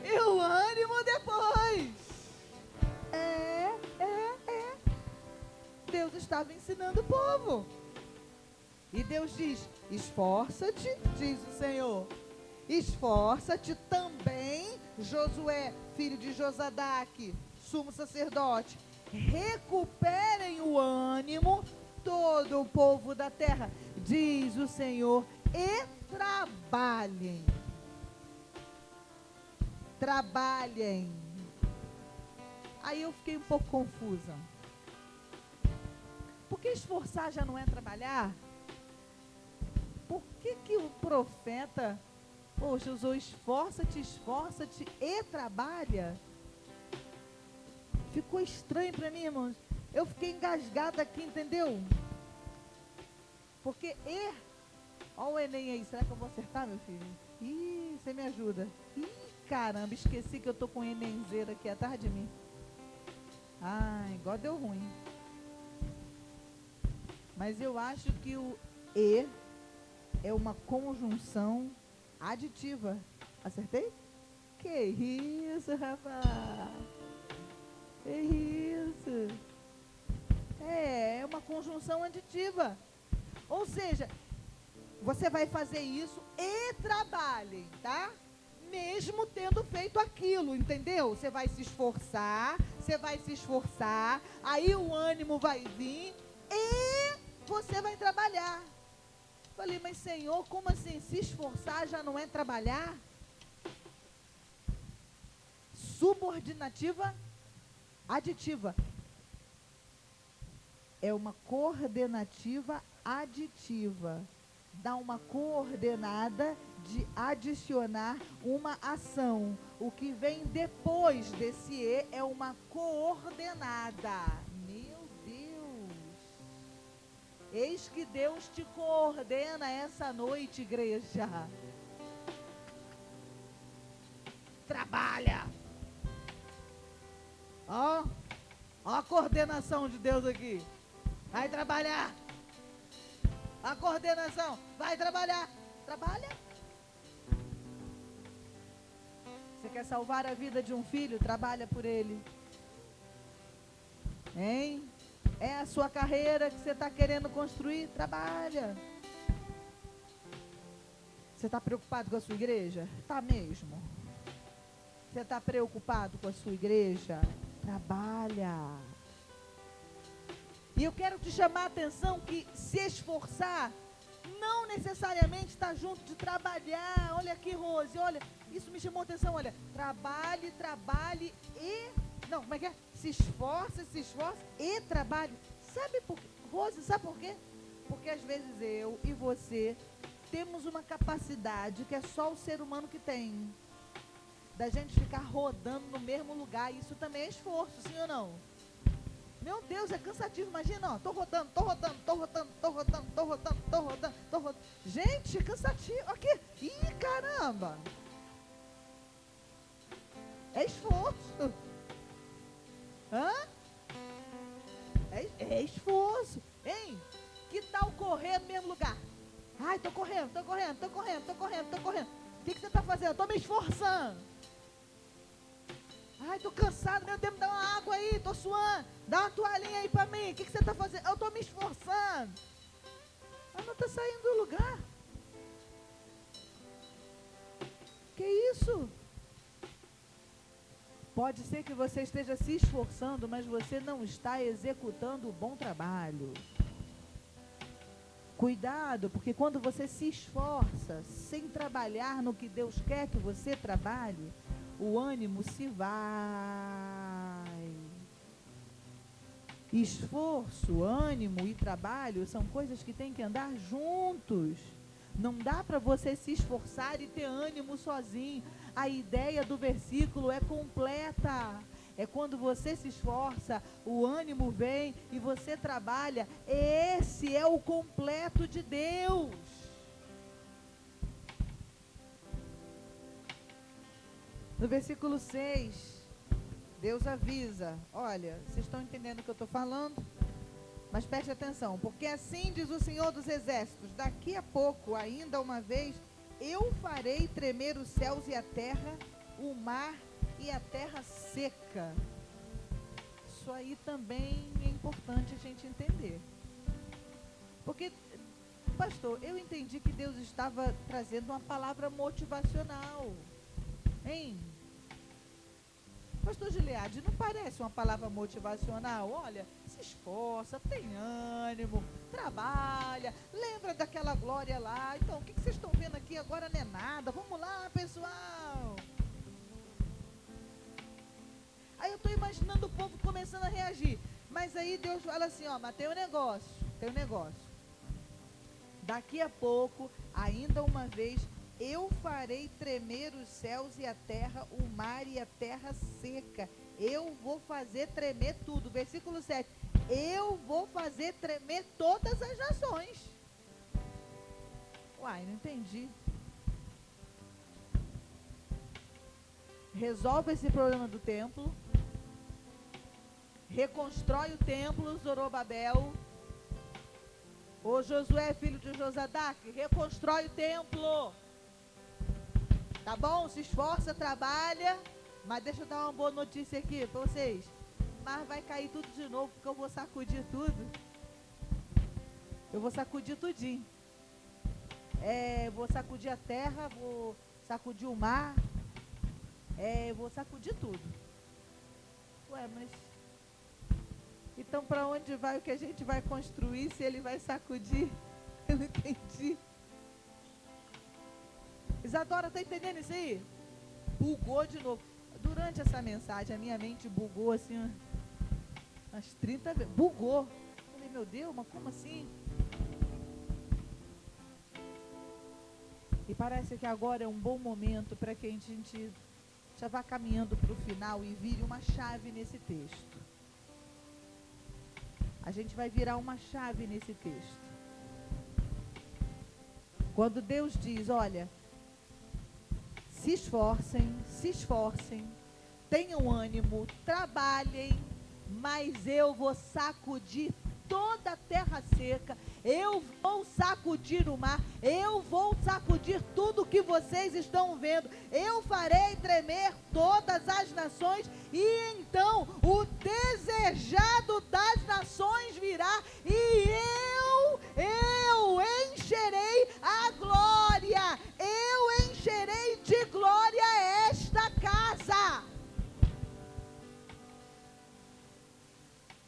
e o ânimo depois. Deus estava ensinando o povo. E Deus diz, esforça-te, diz o Senhor. Esforça-te também, Josué, filho de Josadaque, sumo sacerdote. Recuperem o ânimo, todo o povo da terra, diz o Senhor, e trabalhem. Aí eu fiquei um pouco confusa. Porque esforçar já não é trabalhar? Por que o profeta, poxa, usou esforça-te e trabalha? Ficou estranho para mim, irmãos. Eu fiquei engasgada aqui, entendeu? Porque olha o Enem aí, será que eu vou acertar, meu filho? Ih, você me ajuda. Ih, caramba, esqueci que eu tô com o Enemzeiro aqui atrás de mim. Ai, igual deu ruim. Mas eu acho que o E é uma conjunção aditiva. Acertei? Que isso, rapaz? Que isso? É uma conjunção aditiva. Ou seja, você vai fazer isso e trabalhem, tá? Mesmo tendo feito aquilo, entendeu? Você vai se esforçar, você vai se esforçar, aí o ânimo vai vir e você vai trabalhar. Falei, mas Senhor, como assim? Se esforçar já não é trabalhar? Subordinativa aditiva. É uma coordenativa aditiva. Dá uma coordenada de adicionar uma ação. O que vem depois desse E é uma coordenada. Meu Deus! Eis que Deus te coordena essa noite, igreja. Trabalha! Ó a coordenação de Deus aqui. Vai trabalhar. A coordenação, vai trabalhar. Trabalha. Você quer salvar a vida de um filho? Trabalha por ele. Hein? É a sua carreira que você está querendo construir? Trabalha. Você está preocupado com a sua igreja? Está mesmo. Você está preocupado com a sua igreja? Trabalha. E eu quero te chamar a atenção que se esforçar não necessariamente está junto de trabalhar. Olha aqui, Rose, olha, isso me chamou a atenção, olha. Trabalhe e... Não, como é que é? Se esforça e trabalhe. Sabe por quê? Rose, sabe por quê? Porque às vezes eu e você temos uma capacidade que é só o ser humano que tem. Da gente ficar rodando no mesmo lugar. Isso também é esforço, sim ou não? Meu Deus, é cansativo. Imagina, ó, tô rodando. Gente, é cansativo. Aqui. Ih, caramba. É esforço. Hã? É esforço. Hein? Que tal correr no mesmo lugar? Ai, tô correndo. O que você tá fazendo? Eu tô me esforçando. Ai, tô cansado, meu Deus, me dá uma água aí, tô suando. Dá uma toalhinha aí pra mim. O que você tá fazendo? Eu tô me esforçando. Mas não tá saindo do lugar. Que isso? Pode ser que você esteja se esforçando, mas você não está executando o bom trabalho. Cuidado, porque quando você se esforça sem trabalhar no que Deus quer que você trabalhe, o ânimo se vai. Esforço, ânimo e trabalho são coisas que têm que andar juntos. Não dá para você se esforçar e ter ânimo sozinho. A ideia do versículo é completa. É quando você se esforça, o ânimo vem e você trabalha. Esse é o completo de Deus. No versículo 6, Deus avisa, olha, vocês estão entendendo o que eu estou falando? Mas preste atenção, porque assim diz o Senhor dos Exércitos, daqui a pouco, ainda uma vez, eu farei tremer os céus e a terra, o mar e a terra seca. Isso aí também é importante a gente entender. Porque, pastor, eu entendi que Deus estava trazendo uma palavra motivacional. Hein? Pastor Gileade, não parece uma palavra motivacional? Olha, se esforça, tem ânimo, trabalha, lembra daquela glória lá. Então, o que vocês estão vendo aqui agora não é nada. Vamos lá, pessoal. Aí eu estou imaginando o povo começando a reagir. Mas aí Deus fala assim, ó, mas tem um negócio. Daqui a pouco, ainda uma vez, eu farei tremer os céus e a terra, o mar e a terra seca. Eu vou fazer tremer tudo. Versículo 7. Eu vou fazer tremer todas as nações. Uai, não entendi. Resolve esse problema do templo. Reconstrói o templo, Zorobabel. Ô Josué, filho de Josadaque, reconstrói o templo. Tá bom? Se esforça, trabalha. Mas deixa eu dar uma boa notícia aqui para vocês. Mas vai cair tudo de novo, porque eu vou sacudir tudo. Eu vou sacudir tudinho. Vou sacudir a terra, vou sacudir o mar. Vou sacudir tudo. Ué, mas então para onde vai o que a gente vai construir se ele vai sacudir? Eu não entendi. Isadora, está entendendo isso aí? Bugou de novo. Durante essa mensagem, a minha mente bugou assim, umas 30 vezes. Bugou. Falei, meu Deus, mas como assim? E parece que agora é um bom momento para que a gente já vá caminhando para o final e vire uma chave nesse texto. A gente vai virar uma chave nesse texto. Quando Deus diz, olha, se esforcem, tenham ânimo, trabalhem, mas eu vou sacudir toda a terra seca, eu vou sacudir o mar, eu vou sacudir tudo que vocês estão vendo, eu farei tremer todas as nações, e então o desejado das nações virá, e eu encherei a glória, eu encherei de glória esta casa.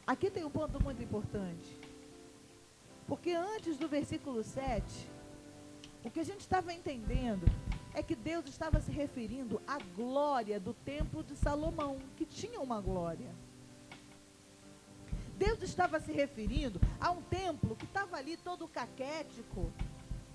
Aqui tem um ponto muito importante, porque antes do versículo 7, o que a gente estava entendendo é que Deus estava se referindo à glória do templo de Salomão, que tinha uma glória. Deus estava se referindo a um templo que estava ali todo caquético,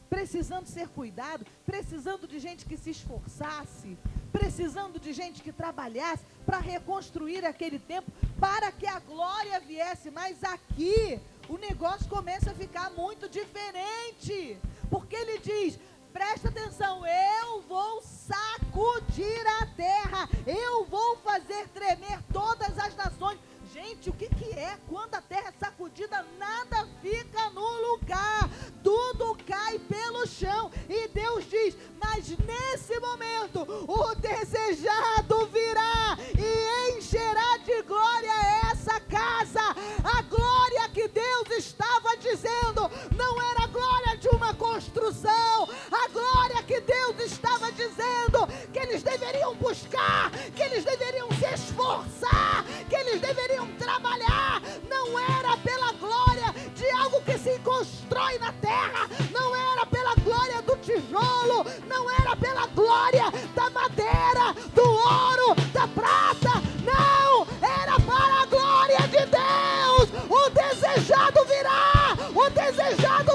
precisando ser cuidado, precisando de gente que se esforçasse, precisando de gente que trabalhasse para reconstruir aquele templo, para que a glória viesse. Mas aqui o negócio começa a ficar muito diferente, porque ele diz, presta atenção, eu vou sacudir a terra, eu vou fazer tremer todas as nações. Gente, o que é? Quando a terra é sacudida, nada fica no lugar, tudo cai pelo chão, e Deus diz, mas nesse momento, o desejado virá, e encherá de glória essa casa. A glória que Deus estava dizendo, não era a glória de uma construção, a glória que Deus estava dizendo, que eles deveriam buscar, que eles deveriam se esforçar, que eles deveriam trabalhar, não era pela glória de algo que se constrói na terra, não era pela glória do tijolo, não era pela glória da madeira, do ouro, da prata, não, era para a glória de Deus. O desejado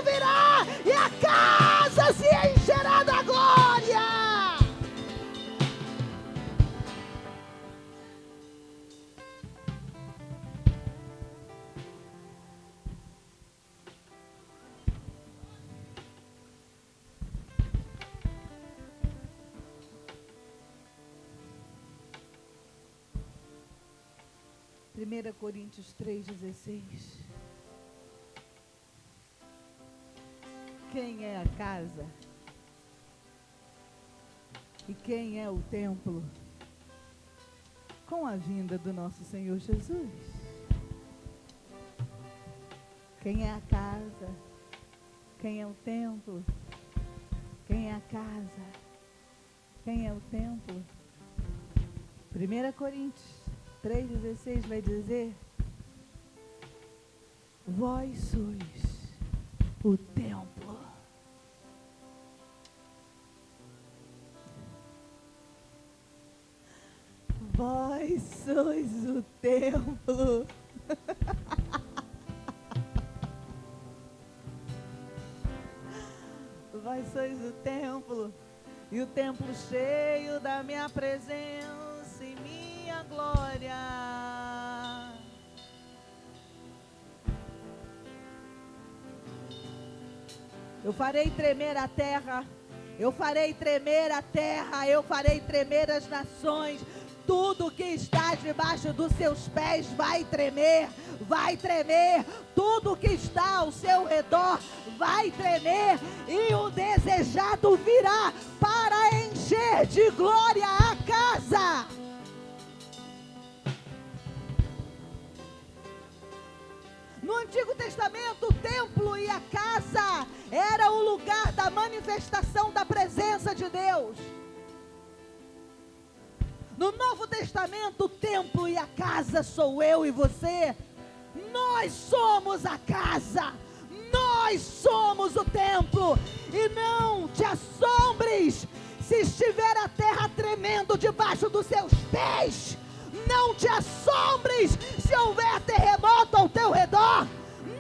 virá, e a casa se encherá da glória. 1 Coríntios 3,16. Quem é a casa? E quem é o templo? Com a vinda do nosso Senhor Jesus. Quem é a casa? Quem é o templo? Quem é a casa? Quem é o templo? 1 Coríntios 3,16 vai dizer, vós sois o templo. Vós sois o templo. Vós sois o templo, e o templo cheio da minha presença e minha glória. Eu farei tremer a terra, eu farei tremer a terra, eu farei tremer as nações. Tudo que está debaixo dos seus pés vai tremer, tudo que está ao seu redor vai tremer, e o desejado virá para encher de glória a casa. No Antigo Testamento, o templo e a casa era o lugar da manifestação da presença de Deus. No Novo Testamento, o templo e a casa sou eu e você. Nós somos a casa. Nós somos o templo. E não te assombres se estiver a terra tremendo debaixo dos seus pés. Não te assombres se houver terremoto ao teu redor.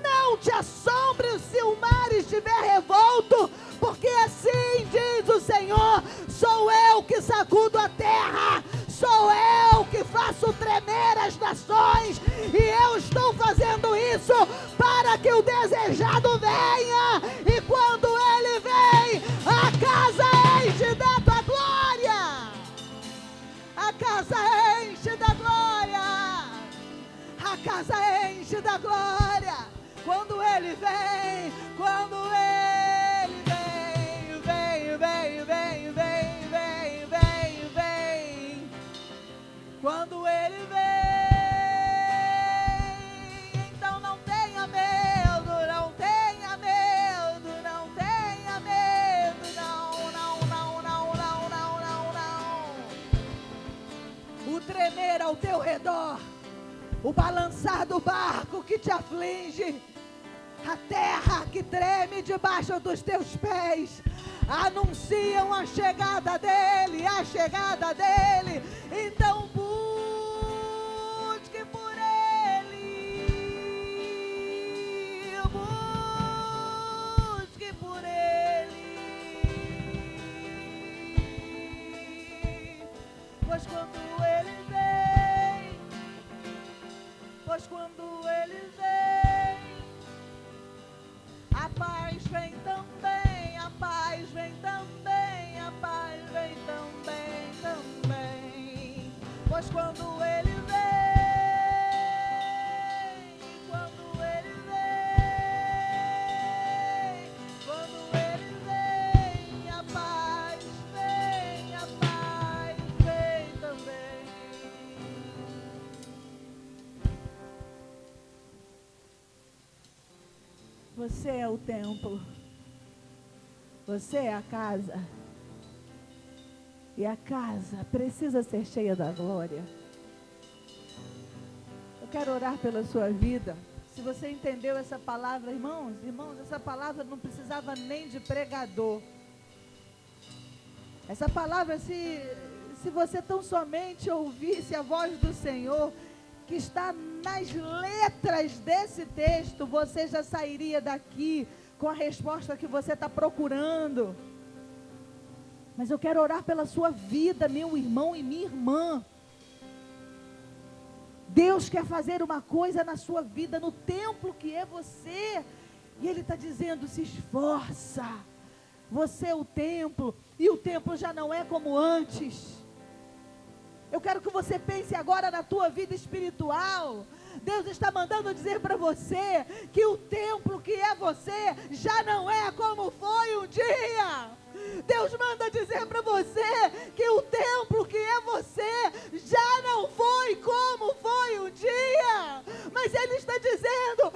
Não te assombres se o mar estiver revolto, porque assim diz o Senhor: sou eu que sacudo a terra, sou eu que faço tremer as nações, e eu estou fazendo isso para que o desejado venha, e quando ele vem, a casa enche da tua glória, a casa enche da glória, a casa enche da glória. Quando ele vem, quando ele vem, vem, vem, vem, vem, vem, vem, vem. Quando ele vem, então não tenha medo, não tenha medo, não tenha medo, não, não, não, não, não, não, não, não. O tremer ao teu redor, o balançar do barco que te aflige, a terra que treme debaixo dos teus pés, anunciam a chegada dele, a chegada dele. Então busque por ele, busque por ele, pois quando ele vem, pois quando ele vem, a paz vem também, a paz vem também, a paz vem também, também. Pois quando ele vem, quando ele vem, quando ele vem, a paz vem também. Você é o templo, você é a casa, e a casa precisa ser cheia da glória. Eu quero orar pela sua vida. Se você entendeu essa palavra, irmãos, essa palavra não precisava nem de pregador. Essa palavra, se você tão somente ouvisse a voz do Senhor, que está nas letras desse texto, você já sairia daqui com a resposta que você está procurando. Mas eu quero orar pela sua vida, meu irmão e minha irmã. Deus quer fazer uma coisa na sua vida, no templo que é você, e Ele está dizendo: se esforça, você é o templo, e o templo já não é como antes. Eu quero que você pense agora na tua vida espiritual. Deus está mandando dizer para você que o templo que é você já não é como foi um dia. Deus manda dizer para você que o templo que é você já não foi como foi um dia. Mas Ele está dizendo: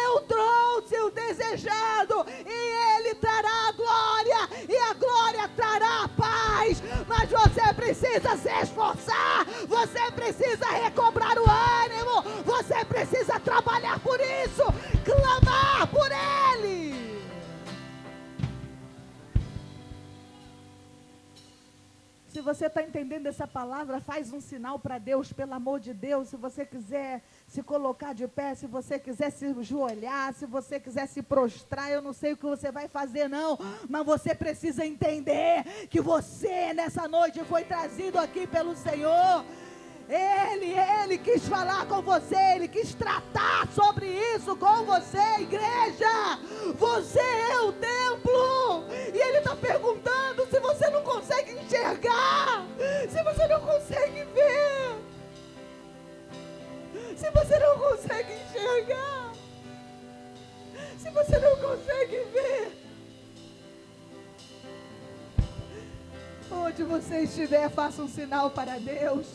eu trouxe o desejado, e Ele trará a glória, e a glória trará a paz. Mas você precisa se esforçar, você precisa recobrar o ânimo, você precisa trabalhar por isso, clamar por Ele. Se você está entendendo essa palavra, faz um sinal para Deus, pelo amor de Deus. Se você quiser se colocar de pé, se você quiser se ajoelhar, se você quiser se prostrar, eu não sei o que você vai fazer não, mas você precisa entender que você nessa noite foi trazido aqui pelo Senhor. Ele quis falar com você, Ele quis tratar sobre isso com você, igreja. Você é o templo, e Ele está perguntando se você não consegue enxergar, se você não consegue ver, se você não consegue enxergar, se você não consegue ver. Onde você estiver, faça um sinal para Deus.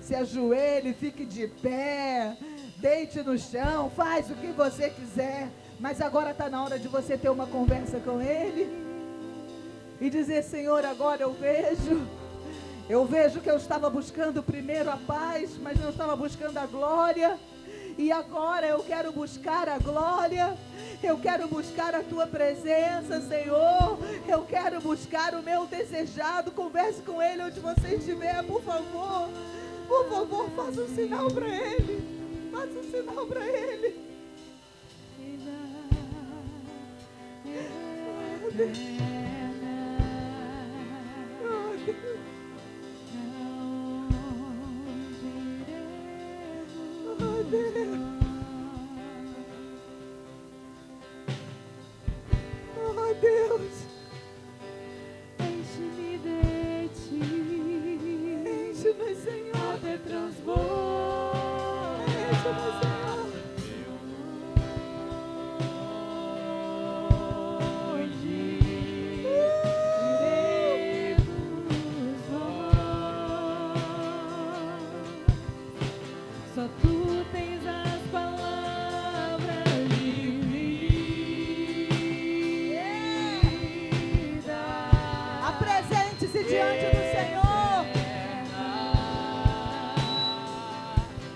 Se ajoelhe, fique de pé, deite no chão, faz o que você quiser, mas agora está na hora de você ter uma conversa com Ele e dizer: Senhor, agora eu vejo Eu vejo que eu estava buscando primeiro a paz, mas não estava buscando a glória. E agora eu quero buscar a glória. Eu quero buscar a tua presença, Senhor. Eu quero buscar o meu desejado. Converse com ele onde você estiver, por favor. Por favor, faça um sinal para ele. Faça um sinal para ele. Oh, Deus. Oh, Deus. Oh, Deus. Oh, Deus. Enche-me de ti. Enche-me, Senhor. Até transbordar. Enche-me, Senhor. Só tu tens as palavras de vida. Apresente-se diante do Senhor.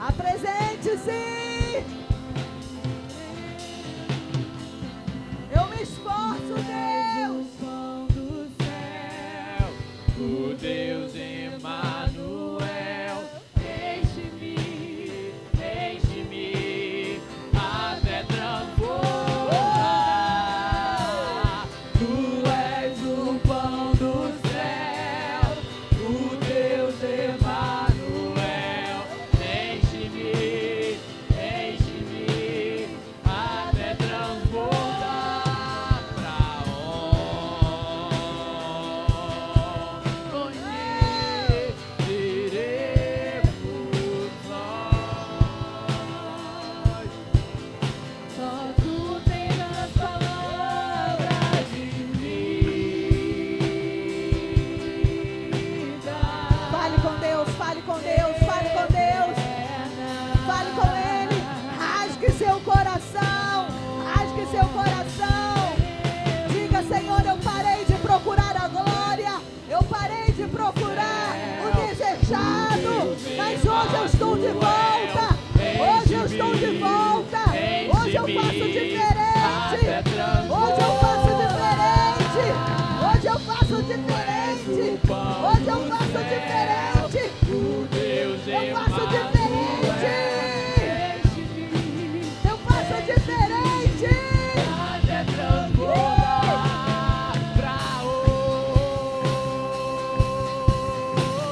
Apresente-se. Eu me esforço, Deus. O pão do céu, o Deus Emanuel. Enche-me até transbordar. Tu és o pão do céu, o Deus Emanuel. Enche-me até transbordar. Pra onde iremos nós? Só tu tens as palavras de vida. Fale com Deus, fale com Deus, fale com Deus. Fale com Ele. Rasgue seu coração. Rasgue seu coração. Diga, Senhor, eu parei de procurar a glória. Eu parei de procurar o desejado. Mas hoje eu estou de volta. Hoje eu estou de volta. Hoje eu faço diferente. Hoje eu faço diferente. Hoje eu faço diferente. Hoje eu faço diferente. O Deus Eu faço diferente. Eu faço diferente. até transbordar. Pra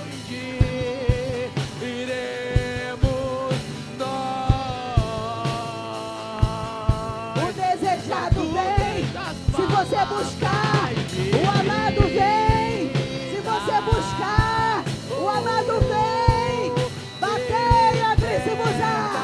onde iremos nós? O desejado vem. Se você buscar o